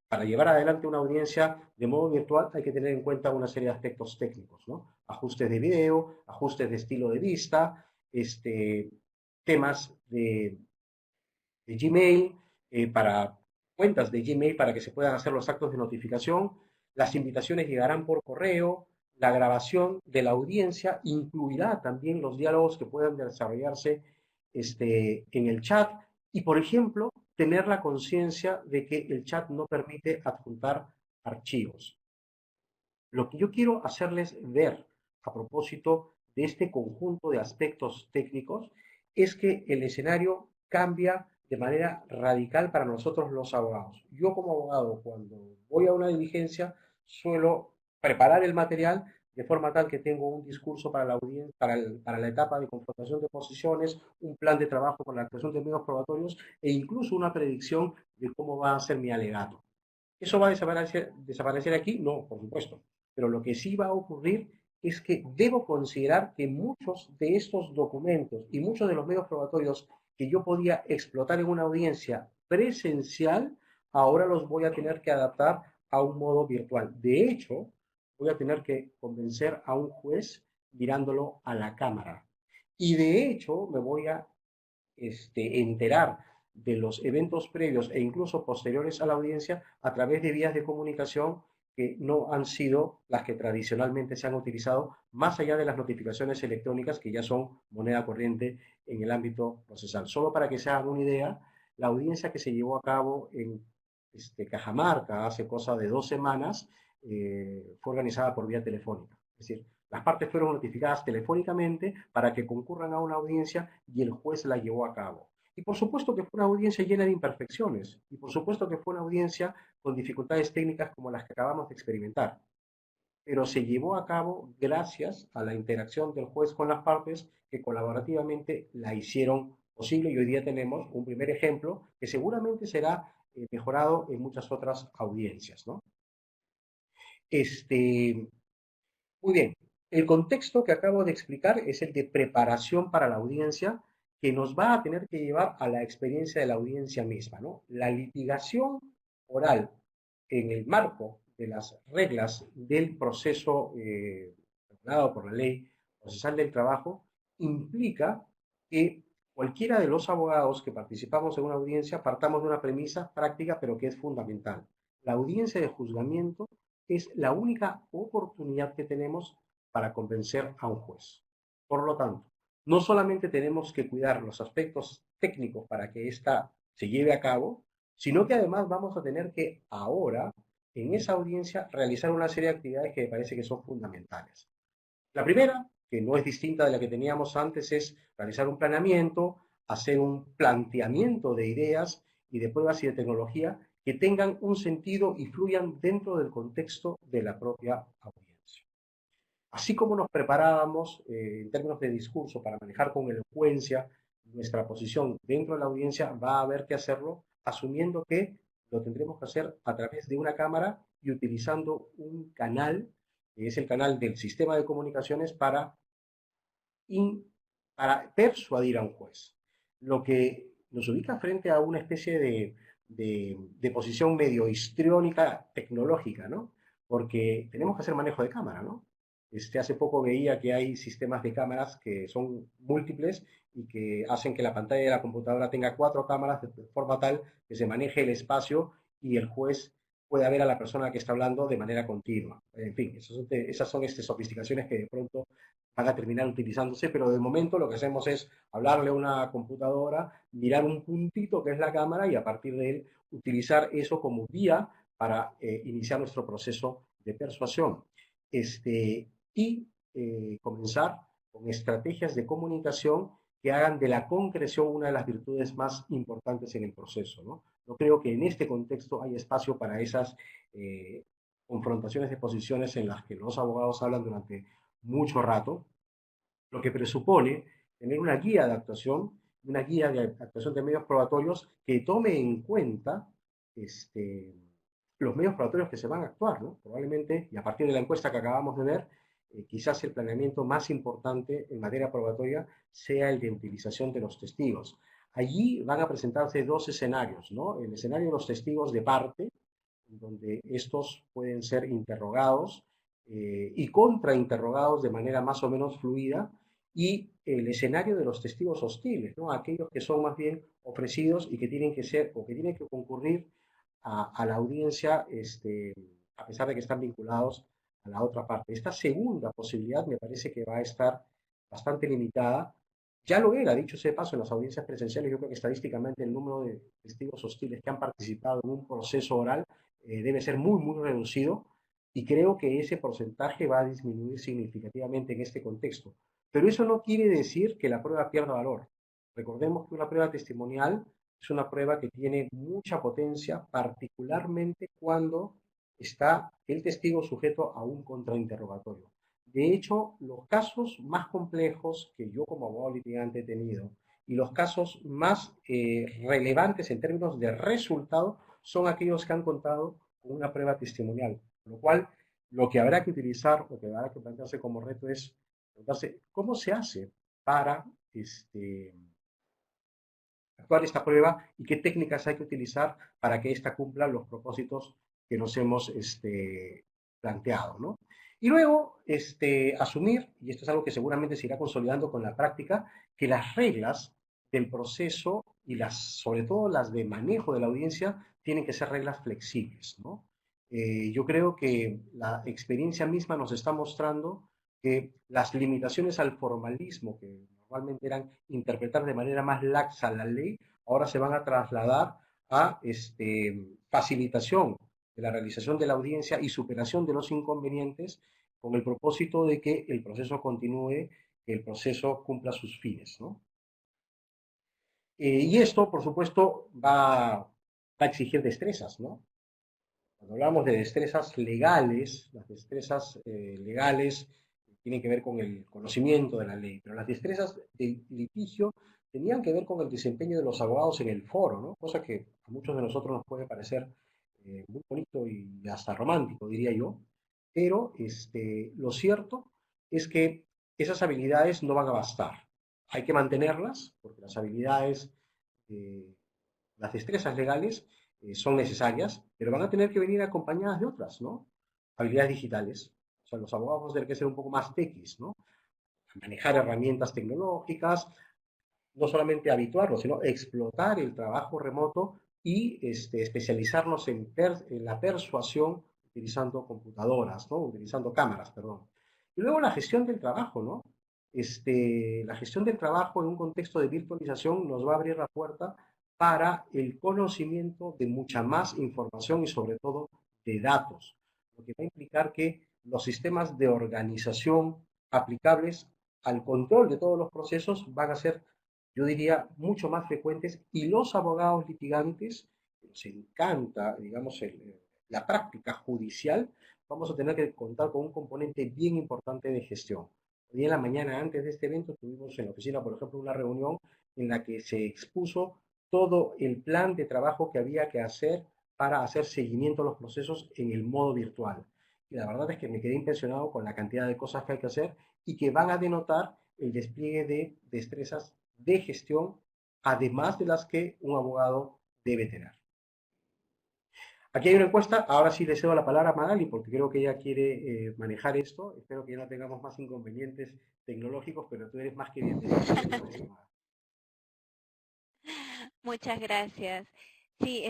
Para llevar adelante una audiencia de modo virtual hay que tener en cuenta una serie de aspectos técnicos, ¿no? Ajustes de video, ajustes de estilo de vista, temas de Gmail, para cuentas de Gmail para que se puedan hacer los actos de notificación. Las invitaciones llegarán por correo. La grabación de la audiencia incluirá también los diálogos que puedan desarrollarse en el chat. Y, por ejemplo, tener la conciencia de que el chat no permite adjuntar archivos. Lo que yo quiero hacerles ver a propósito de este conjunto de aspectos técnicos es que el escenario cambia de manera radical para nosotros los abogados. Yo como abogado, cuando voy a una diligencia, suelo preparar el material de forma tal que tengo un discurso para la audiencia, para la etapa de confrontación de posiciones, un plan de trabajo con la actuación de medios probatorios e incluso una predicción de cómo va a ser mi alegato. ¿Eso va a desaparecer aquí? No, por supuesto. Pero lo que sí va a ocurrir es que debo considerar que muchos de estos documentos y muchos de los medios probatorios que yo podía explotar en una audiencia presencial, ahora los voy a tener que adaptar a un modo virtual. De hecho, voy a tener que convencer a un juez mirándolo a la cámara. Y de hecho, me voy a enterar de los eventos previos e incluso posteriores a la audiencia a través de vías de comunicación que no han sido las que tradicionalmente se han utilizado, más allá de las notificaciones electrónicas que ya son moneda corriente en el ámbito procesal. Solo para que se hagan una idea, la audiencia que se llevó a cabo en Cajamarca hace cosa de 2 semanas fue organizada por vía telefónica. Es decir, las partes fueron notificadas telefónicamente para que concurran a una audiencia y el juez la llevó a cabo. Y por supuesto que fue una audiencia llena de imperfecciones. Y por supuesto que fue una audiencia con dificultades técnicas como las que acabamos de experimentar. Pero se llevó a cabo gracias a la interacción del juez con las partes que colaborativamente la hicieron posible. Y hoy día tenemos un primer ejemplo que seguramente será mejorado en muchas otras audiencias, ¿no? Muy bien, el contexto que acabo de explicar es el de preparación para la audiencia que nos va a tener que llevar a la experiencia de la audiencia misma, ¿no? La litigación oral en el marco de las reglas del proceso regulado por la ley procesal del trabajo implica que cualquiera de los abogados que participamos en una audiencia partamos de una premisa práctica pero que es fundamental. La audiencia de juzgamiento es la única oportunidad que tenemos para convencer a un juez. Por lo tanto, no solamente tenemos que cuidar los aspectos técnicos para que ésta se lleve a cabo, sino que además vamos a tener que ahora, en esa audiencia, realizar una serie de actividades que me parece que son fundamentales. La primera, que no es distinta de la que teníamos antes, es realizar un planeamiento, hacer un planteamiento de ideas y de pruebas y de tecnología que tengan un sentido y fluyan dentro del contexto de la propia audiencia. Así como nos preparábamos en términos de discurso para manejar con elocuencia nuestra posición dentro de la audiencia, va a haber que hacerlo asumiendo que lo tendremos que hacer a través de una cámara y utilizando un canal, que es el canal del sistema de comunicaciones para persuadir a un juez. Lo que nos ubica frente a una especie de posición medio histriónica tecnológica, ¿no? Porque tenemos que hacer manejo de cámara, ¿no? Hace poco veía que hay sistemas de cámaras que son múltiples y que hacen que la pantalla de la computadora tenga 4 cámaras de forma tal que se maneje el espacio y el juez pueda ver a la persona que está hablando de manera continua. En fin, esas son sofisticaciones que de pronto van a terminar utilizándose, pero de momento lo que hacemos es hablarle a una computadora, mirar un puntito que es la cámara y a partir de él utilizar eso como guía para iniciar nuestro proceso de persuasión. Y comenzar con estrategias de comunicación que hagan de la concreción una de las virtudes más importantes en el proceso, ¿no? Yo creo que en este contexto hay espacio para esas confrontaciones de posiciones en las que los abogados hablan durante mucho rato, lo que presupone tener una guía de actuación, una guía de actuación de medios probatorios que tome en cuenta los medios probatorios que se van a actuar, ¿no? Probablemente, y a partir de la encuesta que acabamos de ver, quizás el planeamiento más importante en materia probatoria sea el de utilización de los testigos. Allí van a presentarse 2 escenarios, ¿no? El escenario de los testigos de parte, donde estos pueden ser interrogados y contrainterrogados de manera más o menos fluida, y el escenario de los testigos hostiles, ¿no? Aquellos que son más bien ofrecidos y que tienen que ser o que tienen que concurrir a la audiencia, a pesar de que están vinculados a la otra parte. Esta segunda posibilidad me parece que va a estar bastante limitada. Ya lo era, dicho sea de paso, en las audiencias presenciales. Yo creo que estadísticamente el número de testigos hostiles que han participado en un proceso oral debe ser muy, muy reducido, y creo que ese porcentaje va a disminuir significativamente en este contexto. Pero eso no quiere decir que la prueba pierda valor. Recordemos que una prueba testimonial es una prueba que tiene mucha potencia, particularmente cuando está el testigo sujeto a un contrainterrogatorio. De hecho, los casos más complejos que yo como abogado litigante he tenido y los casos más relevantes en términos de resultado son aquellos que han contado con una prueba testimonial. Con lo cual, lo que habrá que utilizar o que habrá que plantearse como reto es preguntarse cómo se hace para actuar esta prueba y qué técnicas hay que utilizar para que ésta cumpla los propósitos que nos hemos planteado, ¿no? Y luego, asumir, y esto es algo que seguramente se irá consolidando con la práctica, que las reglas del proceso y sobre todo las de manejo de la audiencia tienen que ser reglas flexibles, ¿no? Yo creo que la experiencia misma nos está mostrando que las limitaciones al formalismo, que normalmente eran interpretar de manera más laxa la ley, ahora se van a trasladar a facilitación de la realización de la audiencia y superación de los inconvenientes, con el propósito de que el proceso continúe, que el proceso cumpla sus fines, ¿no? Y esto, por supuesto, va a exigir destrezas, ¿no? Cuando hablamos de destrezas legales, las destrezas legales tienen que ver con el conocimiento de la ley, pero las destrezas de litigio tenían que ver con el desempeño de los abogados en el foro, ¿no? Cosa que a muchos de nosotros nos puede parecer muy bonito y hasta romántico, diría yo, pero lo cierto es que esas habilidades no van a bastar. Hay que mantenerlas, porque las habilidades, las destrezas legales son necesarias, pero van a tener que venir acompañadas de otras, ¿no? Habilidades digitales. O sea, los abogados vamos a tener que ser un poco más tequis, ¿no? Manejar herramientas tecnológicas, no solamente habituarnos, sino explotar el trabajo remoto y especializarnos en la persuasión utilizando computadoras, ¿no? Utilizando cámaras, perdón. Y luego la gestión del trabajo, ¿no? La gestión del trabajo en un contexto de virtualización nos va a abrir la puerta para el conocimiento de mucha más información y sobre todo de datos, lo que va a implicar que los sistemas de organización aplicables al control de todos los procesos van a ser, yo diría, mucho más frecuentes, y los abogados litigantes, nos encanta, digamos, la práctica judicial, vamos a tener que contar con un componente bien importante de gestión. Hoy en la mañana, antes de este evento, tuvimos en la oficina, por ejemplo, una reunión en la que se expuso todo el plan de trabajo que había que hacer para hacer seguimiento a los procesos en el modo virtual. Y la verdad es que me quedé impresionado con la cantidad de cosas que hay que hacer y que van a denotar el despliegue de destrezas de gestión, además de las que un abogado debe tener. Aquí hay una encuesta, ahora sí le cedo la palabra a Magali porque creo que ella quiere manejar esto. Espero que ya no tengamos más inconvenientes tecnológicos, pero tú eres más que bienvenida. Bienvenida, estimada. Muchas gracias. Sí,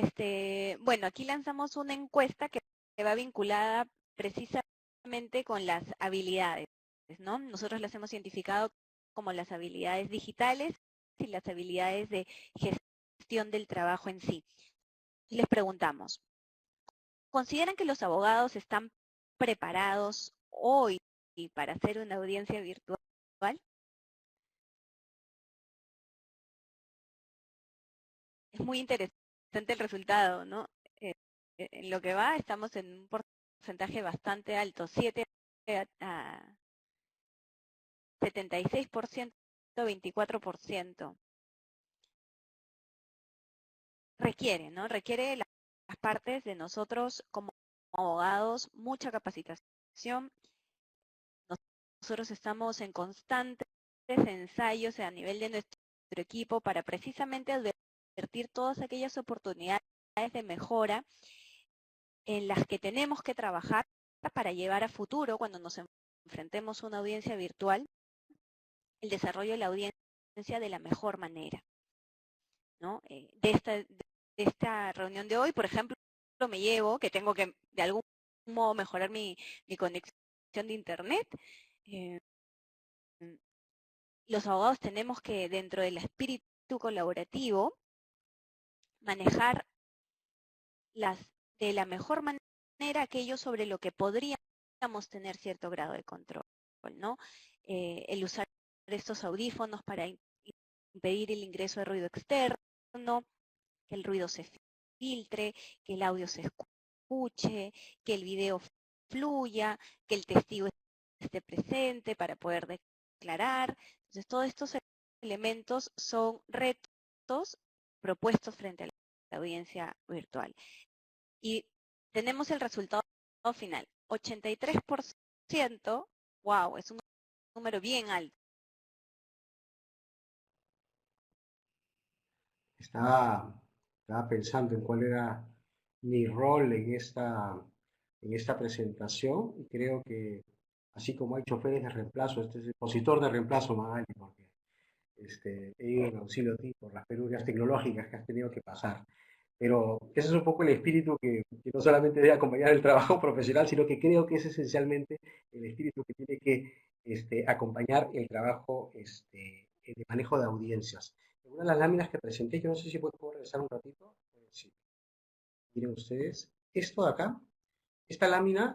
bueno, aquí lanzamos una encuesta que va vinculada precisamente con las habilidades, ¿no? Nosotros las hemos identificado como las habilidades digitales y las habilidades de gestión del trabajo en sí. Y les preguntamos, ¿consideran que los abogados están preparados hoy para hacer una audiencia virtual? Es muy interesante el resultado, ¿no? En lo que va, estamos en un porcentaje bastante alto, 7 a 76%, 24%. Requiere, ¿no? Requiere las partes de nosotros como abogados, mucha capacitación. Nosotros estamos en constantes ensayos a nivel de nuestro equipo para precisamente advertir todas aquellas oportunidades de mejora en las que tenemos que trabajar para llevar a futuro, cuando nos enfrentemos a una audiencia virtual, el desarrollo de la audiencia de la mejor manera, ¿no? De esta reunión de hoy, por ejemplo, me llevo que tengo que de algún modo mejorar mi conexión de internet. Eh, los abogados tenemos que, dentro del espíritu colaborativo, manejar de la mejor manera aquello sobre lo que podríamos tener cierto grado de control, ¿no? El usar estos audífonos para impedir el ingreso de ruido externo, que el ruido se filtre, que el audio se escuche, que el video fluya, que el testigo esté presente para poder declarar. Entonces, todos estos elementos son retos propuestos frente a la audiencia virtual. Y tenemos el resultado final, 83%, wow, es un número bien alto. Estaba pensando en cuál era mi rol en esta presentación y creo que así como hay choferes de reemplazo, este es el expositor de reemplazo, Magali, porque he ido en auxilio a ti por las penurias tecnológicas que has tenido que pasar. Pero ese es un poco el espíritu que no solamente debe acompañar el trabajo profesional, sino que creo que es esencialmente el espíritu que tiene que acompañar el trabajo de manejo de audiencias. En una de las láminas que presenté, yo no sé si puedo regresar un ratito. Sí. Miren ustedes, esto de acá, esta lámina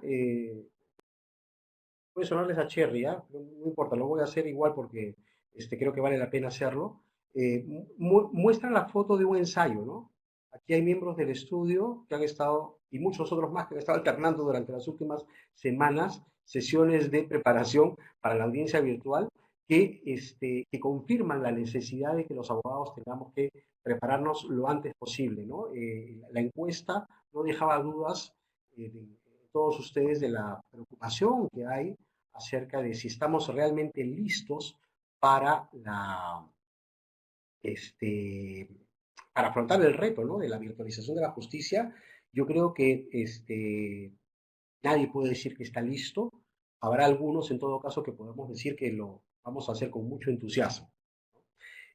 puede sonarles a Cherry, ¿ah? No importa, lo voy a hacer igual porque creo que vale la pena hacerlo. Muestra la foto de un ensayo, ¿no? Aquí hay miembros del estudio que han estado, y muchos otros más que han estado alternando durante las últimas semanas, sesiones de preparación para la audiencia virtual que confirman la necesidad de que los abogados tengamos que prepararnos lo antes posible, ¿no? La encuesta no dejaba dudas de todos ustedes de la preocupación que hay acerca de si estamos realmente listos para este, para afrontar el reto, ¿no? De la virtualización de la justicia. Yo creo que nadie puede decir que está listo. Habrá algunos, en todo caso, que podemos decir que lo vamos a hacer con mucho entusiasmo.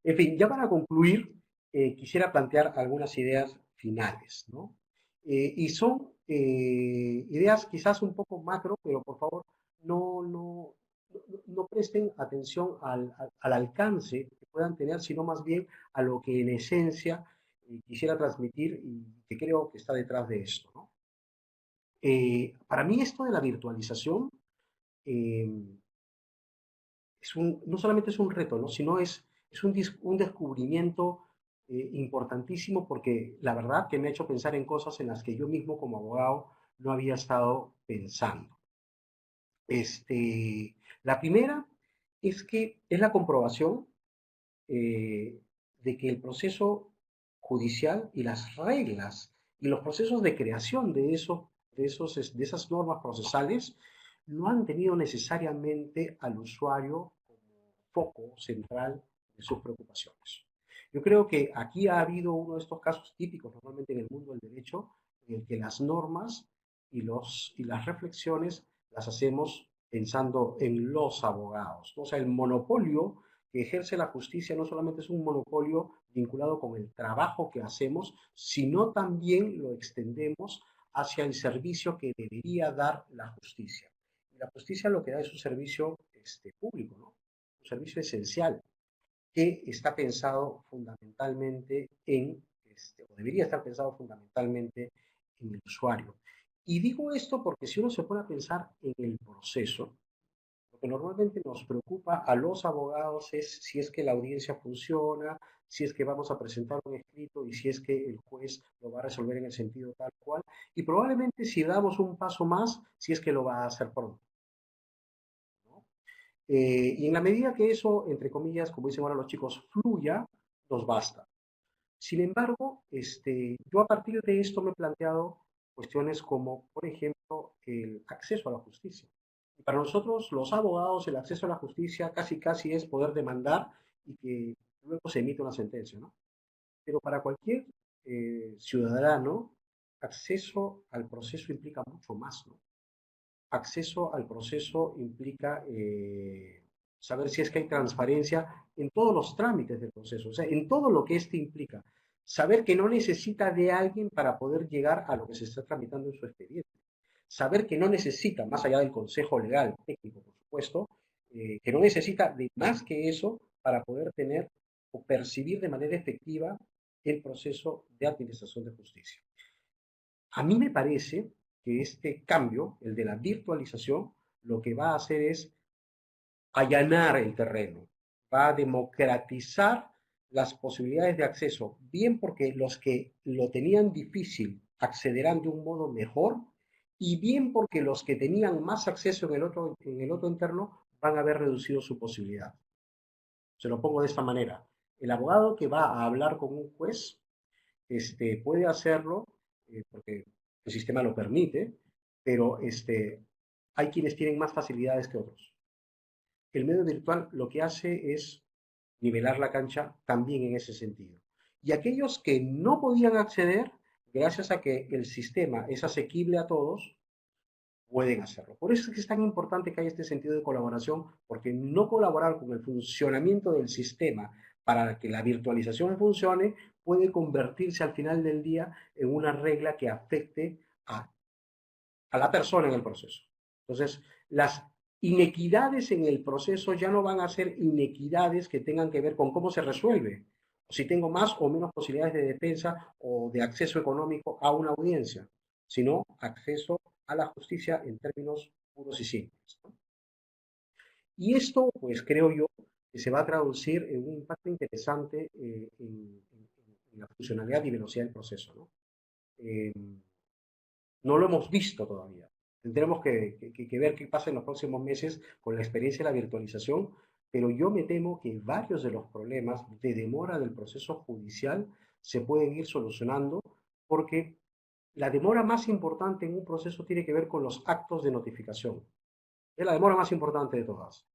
En fin, ya para concluir, quisiera plantear algunas ideas finales, ¿no? Y son ideas quizás un poco macro, pero por favor no presten atención al alcance que puedan tener, sino más bien a lo que en esencia quisiera transmitir y que creo que está detrás de esto, ¿no? Para mí esto de la virtualización eh, no solamente es un reto, ¿no? Sino es un descubrimiento importantísimo porque la verdad que me ha hecho pensar en cosas en las que yo mismo como abogado no había estado pensando. La primera es que es la comprobación eh, de que el proceso judicial y las reglas y los procesos de creación de esas normas procesales no han tenido necesariamente al usuario como foco central de sus preocupaciones. Yo creo que aquí ha habido uno de estos casos típicos normalmente en el mundo del derecho, en el que las normas y las reflexiones las hacemos pensando en los abogados, ¿no? O sea, el monopolio que ejerce la justicia no solamente es un monopolio vinculado con el trabajo que hacemos, sino también lo extendemos hacia el servicio que debería dar la justicia. Y la justicia lo que da es un servicio público, ¿no? Un servicio esencial que está pensado fundamentalmente o debería estar pensado fundamentalmente en el usuario. Y digo esto porque si uno se pone a pensar en el proceso, lo que normalmente nos preocupa a los abogados es si es que la audiencia funciona, si es que vamos a presentar un escrito y si es que el juez lo va a resolver en el sentido tal cual. Y probablemente si damos un paso más, si es que lo va a hacer pronto, ¿no? Y en la medida que eso, entre comillas, como dicen ahora los chicos, fluya, nos basta. Sin embargo, yo a partir de esto me he planteado cuestiones como, por ejemplo, el acceso a la justicia. Y para nosotros, los abogados, el acceso a la justicia casi casi es poder demandar y que luego se emite una sentencia, ¿no? Pero para cualquier ciudadano, acceso al proceso implica mucho más, ¿no? Acceso al proceso implica saber si es que hay transparencia en todos los trámites del proceso, o sea, en todo lo que este implica. Saber que no necesita de alguien para poder llegar a lo que se está tramitando en su expediente. Saber que no necesita, más allá del consejo legal, técnico, por supuesto, que no necesita de más que eso para poder tener o percibir de manera efectiva el proceso de administración de justicia. A mí me parece que este cambio, el de la virtualización, lo que va a hacer es allanar el terreno, va a democratizar las posibilidades de acceso, bien porque los que lo tenían difícil accederán de un modo mejor, y bien porque los que tenían más acceso en el otro interno van a haber reducido su posibilidad. Se lo pongo de esta manera. El abogado que va a hablar con un juez puede hacerlo porque el sistema lo permite, pero hay quienes tienen más facilidades que otros. El medio virtual lo que hace es nivelar la cancha también en ese sentido. Y aquellos que no podían acceder, gracias a que el sistema es asequible a todos, pueden hacerlo. Por eso es que es tan importante que haya este sentido de colaboración, porque no colaborar con el funcionamiento del sistema para que la virtualización funcione puede convertirse al final del día en una regla que afecte a la persona en el proceso. Entonces, las inequidades en el proceso ya no van a ser inequidades que tengan que ver con cómo se resuelve, si tengo más o menos posibilidades de defensa o de acceso económico a una audiencia, sino acceso a la justicia en términos puros y simples, ¿no? Y esto, pues creo yo, que se va a traducir en un impacto interesante en la funcionalidad y velocidad del proceso, ¿no? Eh, no lo hemos visto todavía. Tendremos que ver qué pasa en los próximos meses con la experiencia de la virtualización, pero yo me temo que varios de los problemas de demora del proceso judicial se pueden ir solucionando porque la demora más importante en un proceso tiene que ver con los actos de notificación. Es la demora más importante de todas.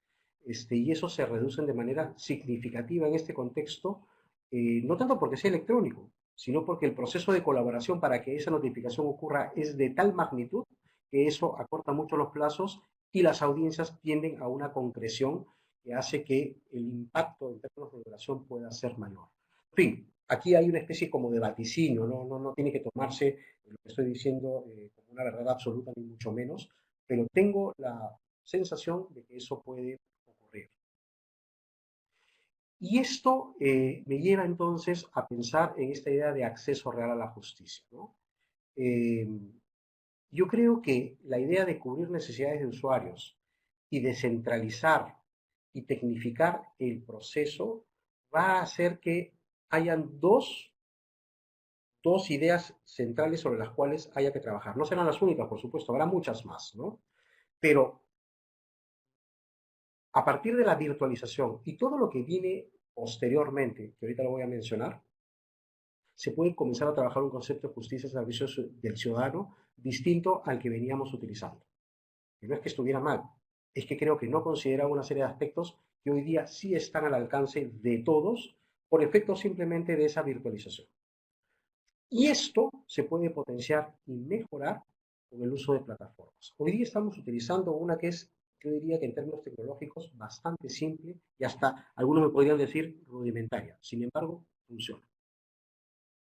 Y eso se reducen de manera significativa en este contexto, no tanto porque sea electrónico, sino porque el proceso de colaboración para que esa notificación ocurra es de tal magnitud que eso acorta mucho los plazos y las audiencias tienden a una concreción que hace que el impacto en términos de duración pueda ser mayor. En fin, aquí hay una especie como de vaticinio, no tiene que tomarse lo que estoy diciendo como una verdad absoluta, ni mucho menos, pero tengo la sensación de que eso puede ocurrir. Y esto me lleva entonces a pensar en esta idea de acceso real a la justicia, ¿no? Eh, yo creo que la idea de cubrir necesidades de usuarios y descentralizar y tecnificar el proceso va a hacer que hayan dos ideas centrales sobre las cuales haya que trabajar. No serán las únicas, por supuesto, habrá muchas más, ¿no? Pero a partir de la virtualización y todo lo que viene posteriormente, que ahorita lo voy a mencionar, se puede comenzar a trabajar un concepto de justicia al servicio del ciudadano distinto al que veníamos utilizando. Y no es que estuviera mal, es que creo que no consideraba una serie de aspectos que hoy día sí están al alcance de todos por efecto simplemente de esa virtualización. Y esto se puede potenciar y mejorar con el uso de plataformas. Hoy día estamos utilizando una que es, yo diría que en términos tecnológicos, bastante simple y hasta algunos me podrían decir rudimentaria. Sin embargo, funciona.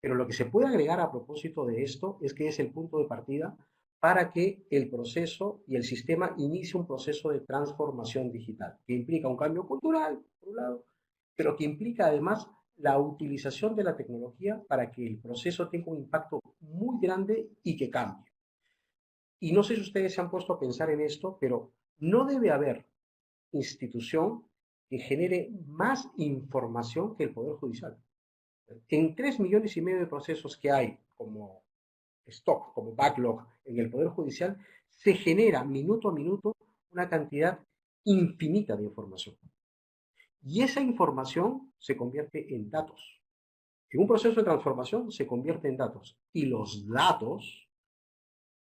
Pero lo que se puede agregar a propósito de esto es que es el punto de partida para que el proceso y el sistema inicie un proceso de transformación digital, que implica un cambio cultural, por un lado, pero que implica además la utilización de la tecnología para que el proceso tenga un impacto muy grande y que cambie. Y no sé si ustedes se han puesto a pensar en esto, pero no debe haber institución que genere más información que el Poder Judicial. En 3,5 millones de procesos que hay como stock, como backlog en el Poder Judicial, se genera minuto a minuto una cantidad infinita de información. Y esa información se convierte en datos. En un proceso de transformación se convierte en datos. Y los datos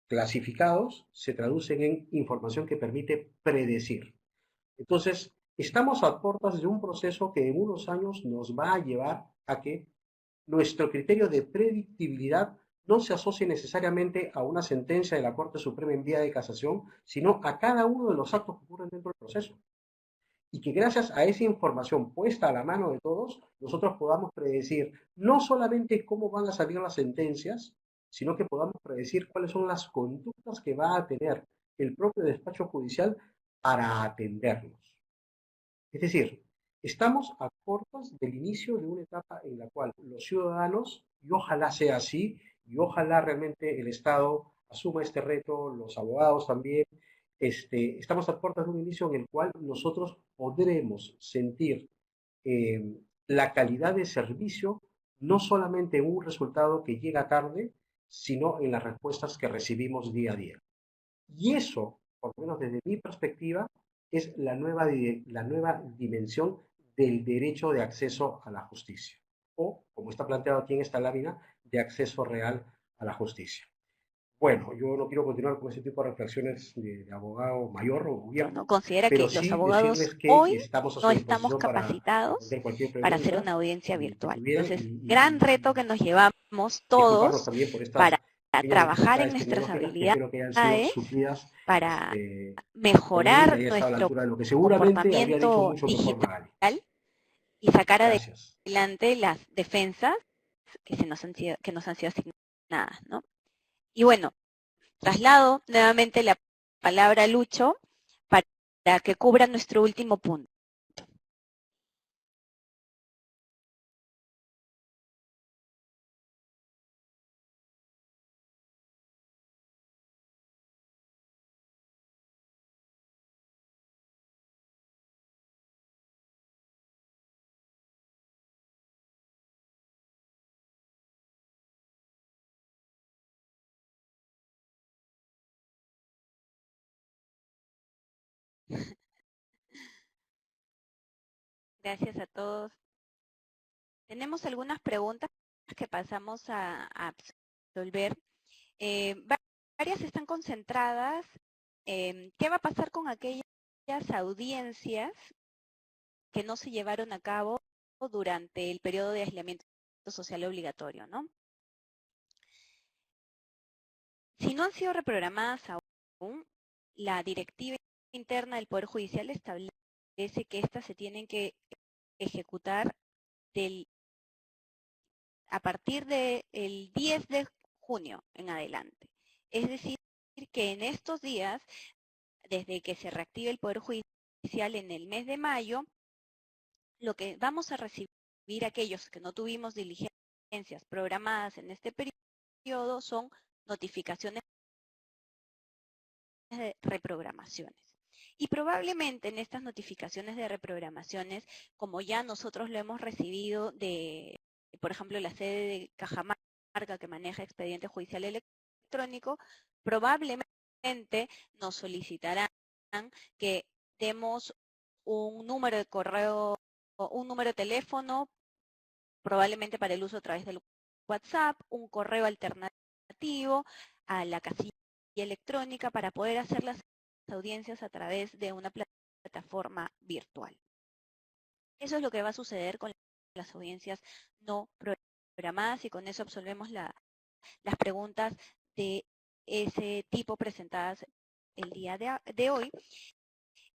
clasificados se traducen en información que permite predecir. Entonces, estamos a puertas de un proceso que en unos años nos va a llevar a que nuestro criterio de predictibilidad no se asocie necesariamente a una sentencia de la Corte Suprema en vía de casación, sino a cada uno de los actos que ocurren dentro del proceso. Y que gracias a esa información puesta a la mano de todos, nosotros podamos predecir no solamente cómo van a salir las sentencias, sino que podamos predecir cuáles son las conductas que va a tener el propio despacho judicial para atendernos. Es decir, estamos a puertas del inicio de una etapa en la cual los ciudadanos, y ojalá sea así, y ojalá realmente el Estado asuma este reto, los abogados también, estamos a puertas de un inicio en el cual nosotros podremos sentir la calidad de servicio, no solamente en un resultado que llega tarde, sino en las respuestas que recibimos día a día. Y eso, por lo menos desde mi perspectiva, es la nueva dimensión del derecho de acceso a la justicia, o, como está planteado aquí en esta lámina, de acceso real a la justicia. Bueno, yo no quiero continuar con ese tipo de reflexiones de abogado mayor o ¿No? gobierno, Considera pero que los sí abogados decirles que hoy estamos a no su estamos disposición para capacitados responder cualquier para hacer pregunta una audiencia que virtual. tuvieran Entonces, gran reto que nos llevamos disculparnos todos también por estas para pequeñas trabajar en dificultades nuestras tecnológicas que habilidades, espero que hayan sido suplidas para con medida mejorar y haya estado a la nuestro altura de lo que seguramente habría dicho comportamiento mucho mejor digital Magali. y sacar Gracias. adelante las defensas que nos han sido asignadas, ¿no? Y bueno, traslado nuevamente la palabra a Lucho para que cubra nuestro último punto. Gracias a todos. Tenemos algunas preguntas que pasamos a resolver. Varias están concentradas en qué va a pasar con aquellas audiencias que no se llevaron a cabo durante el periodo de aislamiento social obligatorio, ¿no? Si no han sido reprogramadas aún, la directiva interna del Poder Judicial establece que éstas se tienen que ejecutar a partir del 10 de junio en adelante. Es decir, que en estos días, desde que se reactive el Poder Judicial en el mes de mayo, lo que vamos a recibir aquellos que no tuvimos diligencias programadas en este periodo son notificaciones de reprogramaciones. Y probablemente en estas notificaciones de reprogramaciones, como ya nosotros lo hemos recibido de, por ejemplo, la sede de Cajamarca que maneja expediente judicial electrónico, probablemente nos solicitarán que demos un número de correo, un número de teléfono, probablemente para el uso a través del WhatsApp, un correo alternativo a la casilla electrónica para poder hacer las audiencias a través de una plataforma virtual. Eso es lo que va a suceder con las audiencias no programadas y con eso absolvemos las preguntas de ese tipo presentadas el día de hoy.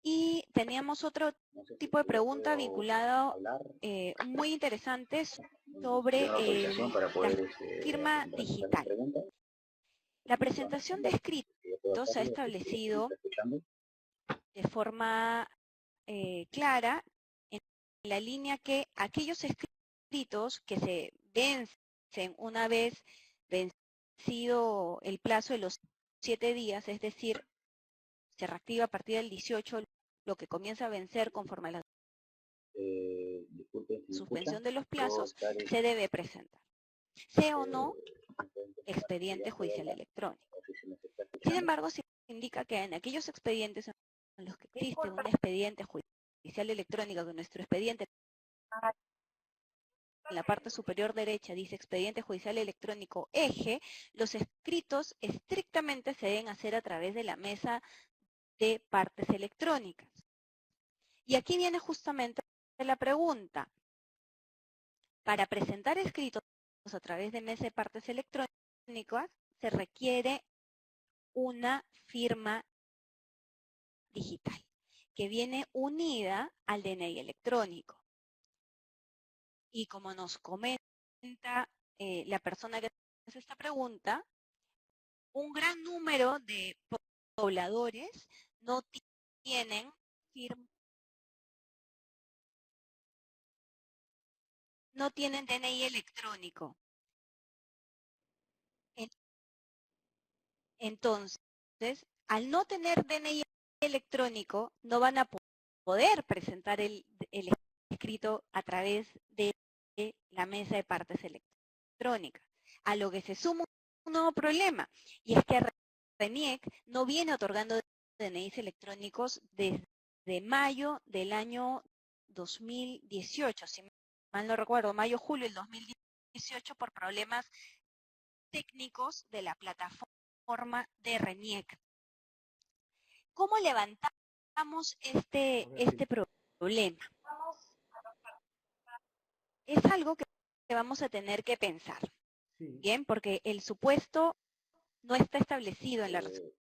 Y teníamos otro tipo de pregunta vinculado muy interesante sobre la firma digital. La presentación de escritos se ha establecido de forma clara en la línea que aquellos escritos que se vencen una vez vencido el plazo de los 7 días, es decir, se reactiva a partir del 18, lo que comienza a vencer conforme a la suspensión de los plazos, se debe presentar, sea o no expediente judicial electrónico. Sin embargo, se indica que en aquellos expedientes en los que existe un expediente judicial electrónico, que nuestro expediente en la parte superior derecha dice expediente judicial electrónico eje, los escritos estrictamente se deben hacer a través de la mesa de partes electrónicas. Y aquí viene justamente la pregunta. Para presentar escritos a través de mesa de partes electrónicas se requiere una firma digital que viene unida al DNI electrónico. Y como nos comenta la persona que hace esta pregunta, un gran número de pobladores no tienen DNI electrónico. Entonces, al no tener DNI electrónico, no van a poder presentar el escrito a través de la mesa de partes electrónicas. A lo que se suma un nuevo problema, y es que RENIEC no viene otorgando DNIs electrónicos desde mayo del año 2018, si mal no recuerdo, mayo-julio del 2018, por problemas técnicos de la plataforma de RENIEC. ¿Cómo levantamos este problema? Es algo que vamos a tener que pensar, ¿bien? Porque el supuesto no está establecido en la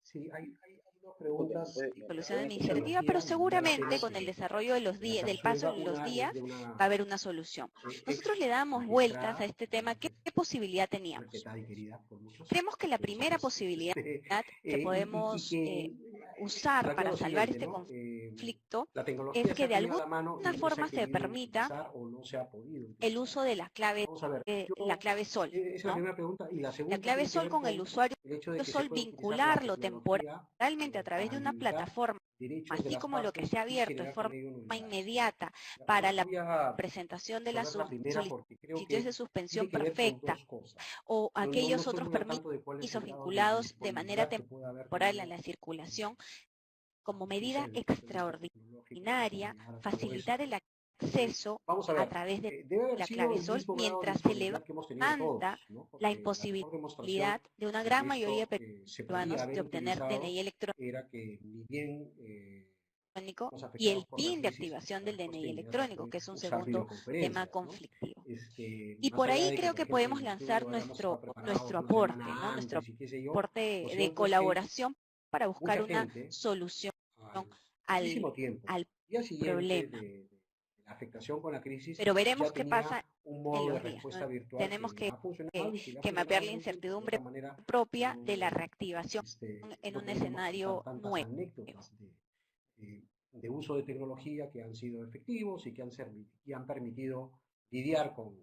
Sí, hay dos preguntas. resolución administrativa, pero seguramente con el desarrollo de los días, del paso de los días, va a haber una solución. Nosotros le damos vueltas a este tema. ¿Qué posibilidad teníamos? Creemos que la primera posibilidad que podemos usar para salvar este conflicto es que de alguna forma se permita el uso de la clave SOL, esa es la ¿no? primera pregunta. Y la segunda La clave tiene que SOL ver con el usuario el hecho de que se SOL, puede utilizar la vincularlo tecnología temporalmente a través de una limitar plataforma, derechos de así las como lo que partes se ha y abierto de generar forma también unidades. inmediata Ya, para la voy a presentación de las resolver la primera porque creo solicitudes que de suspensión tiene que ver con perfecta dos cosas. o No aquellos estoy otros muy al tanto de cuál es el permisos grado de vinculados de manera disponibilidad que pueda haber temporal a tenido la circulación como no sé, medida el punto de vista tecnológico para extraordinaria, llegar a todo facilitar esto. el acceso Vamos a a ver, través de debe haber la sido clave el SOL mismo grado de mientras se disponibilidad que hemos tenido levanta todos, ¿no? la Porque la mejor demostración imposibilidad de una de gran que mayoría esto de se podía peruanos haber de obtener utilizado DNI electrónico era que ni bien estamos y el afectados por la fin de crisis, pues activación la del respuesta DNI inmediata electrónico, fue que es un usar segundo tema videoconferencias, ¿no? conflictivo. Y Más por allá ahí de que, creo por que ejemplo, podemos en el estudio lanzar lo hayamos estado nuestro preparados una aporte, ¿no? semana Nuestro antes y qué sé yo, aporte lo de cierto es que colaboración para buscar mucha una gente, solución al al, poquísimo tiempo, al día siguiente problema. de la afectación con la crisis, Pero ya veremos qué tenía pasa un en modo de los días, ¿no? respuesta virtual Tenemos que ha funcionado y que le ha que mapear funcionado la muy bien, porque de otra incertidumbre manera propia de la no, reactivación en no un podríamos citar escenario tantas nuevo. anécdotas de uso de tecnología que han sido efectivos y que y han permitido lidiar con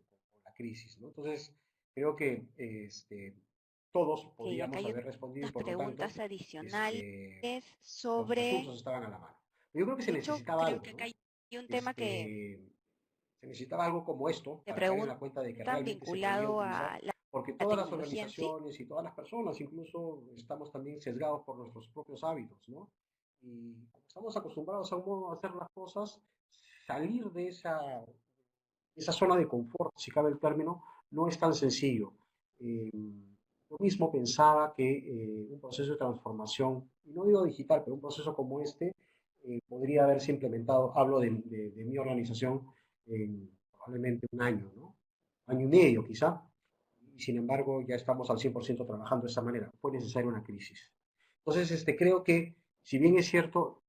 la crisis, ¿no? Entonces, creo que todos Y acá podríamos hay haber respondido y unas por lo tanto preguntas adicionales los sobre, recursos estaban a la mano. Yo creo que se de hecho, necesitaba creo algo, que acá ¿no? hay un tema que Se necesitaba algo como esto se para caer en la cuenta de que preguntan realmente se podía vinculado utilizar, a porque la todas las tecnología en sí. organizaciones y todas las personas incluso estamos también sesgados por nuestros propios hábitos, ¿no? Y como estamos acostumbrados a un modo de hacer las cosas, salir de esa zona de confort, si cabe el término, no es tan sencillo. Yo mismo pensaba que un proceso de transformación, y no digo digital, pero un proceso como este, podría haberse implementado, hablo de mi organización, en probablemente un año, ¿no? año y medio quizá, y sin embargo ya estamos al 100% trabajando de esa manera. Fue necesaria una crisis. Entonces, creo que, si bien es cierto,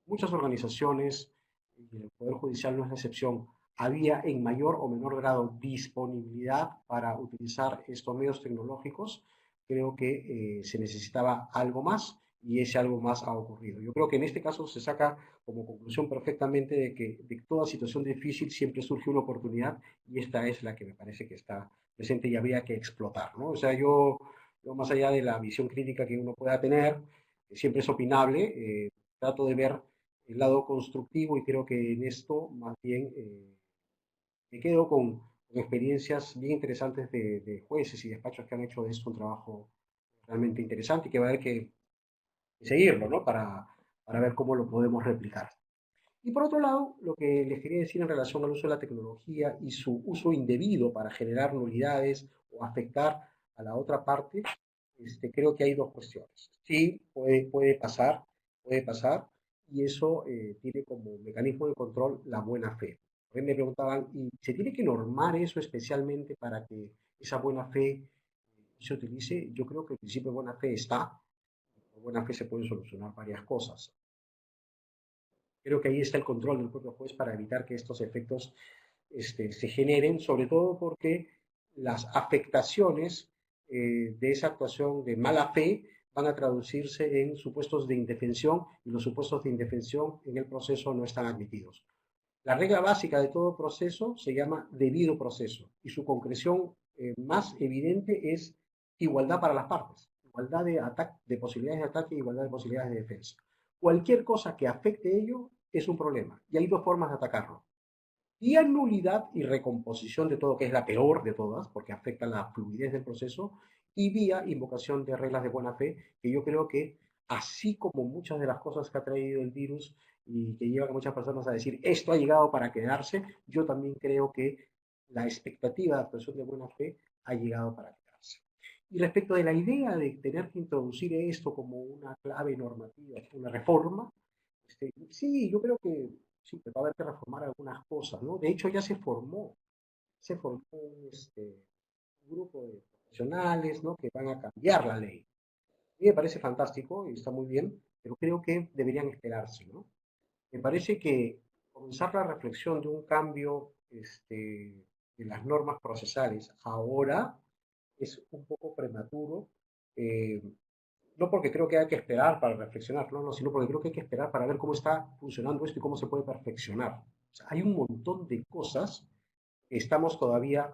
muchas organizaciones, y el Poder Judicial no es la excepción, había en mayor o menor grado disponibilidad para utilizar estos medios tecnológicos, creo que se necesitaba algo más y ese algo más ha ocurrido. Yo creo que en este caso se saca como conclusión perfectamente de que de toda situación difícil siempre surge una oportunidad y esta es la que me parece que está presente y habría que explotar, ¿no? O sea, yo más allá de la visión crítica que uno pueda tener, siempre es opinable, trato de ver el lado constructivo y creo que en esto más bien me quedo con experiencias bien interesantes de jueces y despachos que han hecho de esto un trabajo realmente interesante y que va a haber que seguirlo, ¿no? Para ver cómo lo podemos replicar. Y por otro lado, lo que les quería decir en relación al uso de la tecnología y su uso indebido para generar nulidades o afectar a la otra parte, creo que hay dos cuestiones. Sí, puede pasar, y eso tiene como mecanismo de control la buena fe. Por ahí me preguntaban, ¿y se tiene que normar eso especialmente para que esa buena fe se utilice? Yo creo que el principio de buena fe está. Por buena fe se pueden solucionar varias cosas. Creo que ahí está el control del propio juez para evitar que estos efectos se generen, sobre todo porque las afectaciones de esa actuación de mala fe van a traducirse en supuestos de indefensión y los supuestos de indefensión en el proceso no están admitidos. La regla básica de todo proceso se llama debido proceso y su concreción más evidente es igualdad para las partes, igualdad de posibilidades de ataque, igualdad de posibilidades de defensa. Cualquier cosa que afecte ello es un problema y hay dos formas de atacarlo: vía nulidad y recomposición de todo, que es la peor de todas, porque afecta la fluidez del proceso, y vía invocación de reglas de buena fe, que yo creo que, así como muchas de las cosas que ha traído el virus y que llevan a muchas personas a decir esto ha llegado para quedarse, yo también creo que la expectativa de actuación de buena fe ha llegado para quedarse. Y respecto de la idea de tener que introducir esto como una clave normativa, una reforma, sí, yo creo que sí, que va a haber que reformar algunas cosas, ¿no? De hecho, ya se formó un grupo de profesionales, ¿no? Que van a cambiar la ley. A mí me parece fantástico y está muy bien, pero creo que deberían esperarse, ¿no? Me parece que comenzar la reflexión de un cambio de las normas procesales ahora es un poco prematuro, eh, no porque creo que hay que esperar para reflexionar, no, no, sino porque creo que hay que esperar para ver cómo está funcionando esto y cómo se puede perfeccionar. O sea, hay un montón de cosas que estamos todavía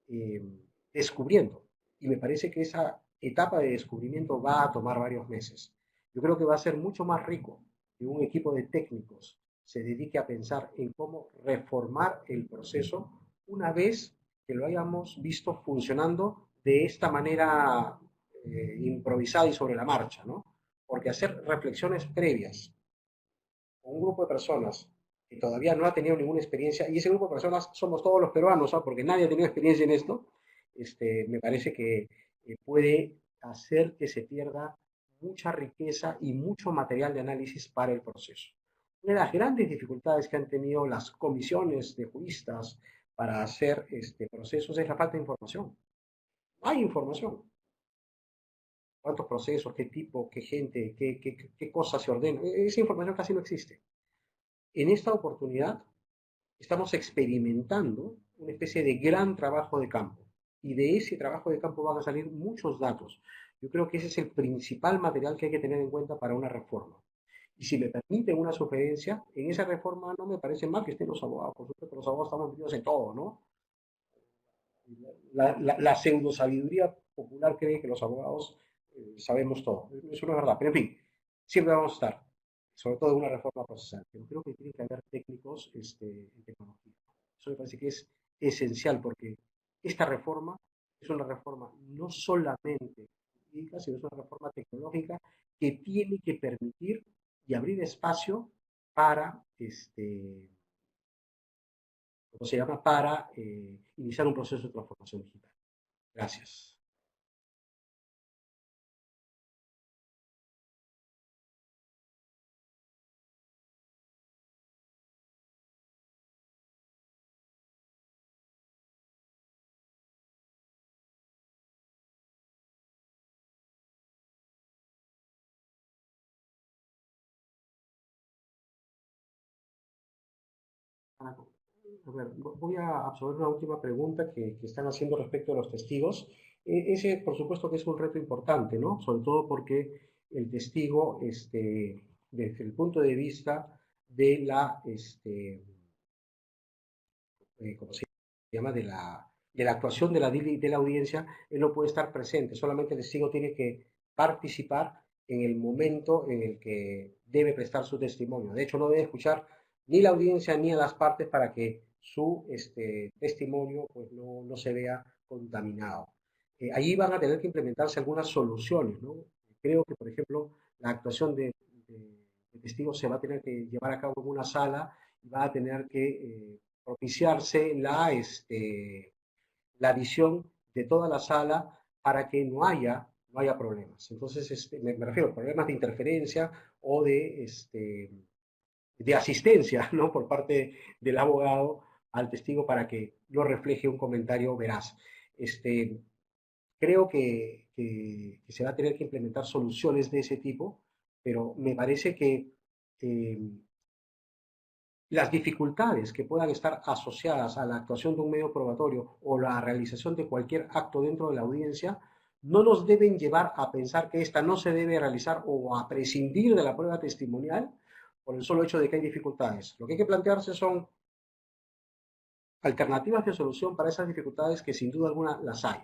eh, descubriendo y me parece que esa etapa de descubrimiento va a tomar varios meses. Yo creo que va a ser mucho más rico que un equipo de técnicos se dedique a pensar en cómo reformar el proceso una vez que lo hayamos visto funcionando de esta manera improvisada y sobre la marcha, ¿no? Porque hacer reflexiones previas con un grupo de personas que todavía no ha tenido ninguna experiencia, y ese grupo de personas somos todos los peruanos, ¿no? Porque nadie ha tenido experiencia en esto, me parece que puede hacer que se pierda mucha riqueza y mucho material de análisis para el proceso. Una de las grandes dificultades que han tenido las comisiones de juristas para hacer procesos es la falta de información. No hay información. ¿Cuántos procesos, qué tipo, qué gente, qué cosas se ordenan? Esa información casi no existe. En esta oportunidad estamos experimentando una especie de gran trabajo de campo y de ese trabajo de campo van a salir muchos datos. Yo creo que ese es el principal material que hay que tener en cuenta para una reforma. Y si me permiten una sugerencia, en esa reforma no me parece mal que estén los abogados, por supuesto que los abogados estamos metidos en todo, ¿no? La pseudo sabiduría popular cree que los abogados sabemos todo. Eso no es verdad, pero en fin, siempre vamos a estar, sobre todo en una reforma procesal. Pero creo que tiene que haber técnicos en tecnología. Eso me parece que es esencial porque esta reforma es una reforma no solamente jurídica, sino es una reforma tecnológica que tiene que permitir y abrir espacio para ¿cómo se llama? Para iniciar un proceso de transformación digital. Gracias. A ver, voy a absorber una última pregunta que están haciendo respecto a los testigos. Ese, por supuesto, que es un reto importante, ¿no? Sobre todo porque el testigo, desde el punto de vista de la, ¿cómo se llama? De la actuación de la audiencia, él no puede estar presente, solamente el testigo tiene que participar en el momento en el que debe prestar su testimonio. De hecho, no debe escuchar ni la audiencia ni a las partes para que su testimonio pues, no se vea contaminado. Allí van a tener que implementarse algunas soluciones, ¿no? Creo que, por ejemplo, la actuación de testigos se va a tener que llevar a cabo en una sala y va a tener que propiciarse la visión de toda la sala para que no haya problemas. Entonces, me refiero a problemas de interferencia o de asistencia, ¿no? Por parte del abogado al testigo para que no refleje un comentario veraz. Creo que se va a tener que implementar soluciones de ese tipo, pero me parece que eh, las dificultades que puedan estar asociadas a la actuación de un medio probatorio o la realización de cualquier acto dentro de la audiencia no nos deben llevar a pensar que ésta no se debe realizar o a prescindir de la prueba testimonial por el solo hecho de que hay dificultades. Lo que hay que plantearse son alternativas de solución para esas dificultades que sin duda alguna las hay.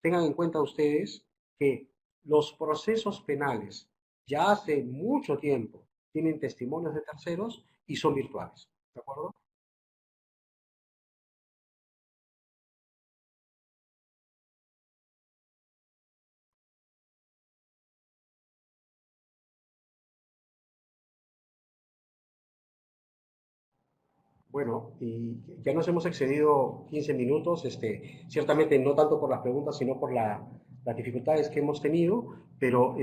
Tengan en cuenta ustedes que los procesos penales ya hace mucho tiempo tienen testimonios de terceros y son virtuales. ¿De acuerdo? Bueno, y ya nos hemos excedido 15 minutos, ciertamente no tanto por las preguntas, sino por las dificultades que hemos tenido, pero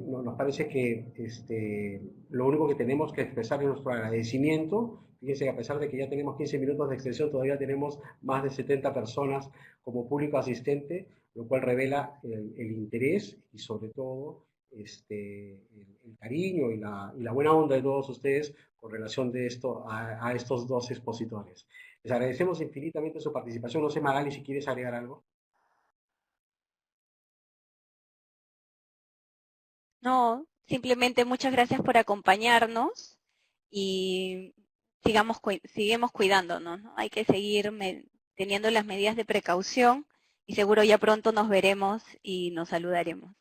nos parece que lo único que tenemos que expresar es nuestro agradecimiento. Fíjense que a pesar de que ya tenemos 15 minutos de extensión, todavía tenemos más de 70 personas como público asistente, lo cual revela el interés y sobre todo el cariño y la buena onda de todos ustedes con relación de esto a estos dos expositores. Les agradecemos infinitamente su participación. No sé, Magali, si quieres agregar algo. No, simplemente muchas gracias por acompañarnos y seguimos cuidándonos, ¿no? Hay que seguir teniendo las medidas de precaución y seguro ya pronto nos veremos y nos saludaremos.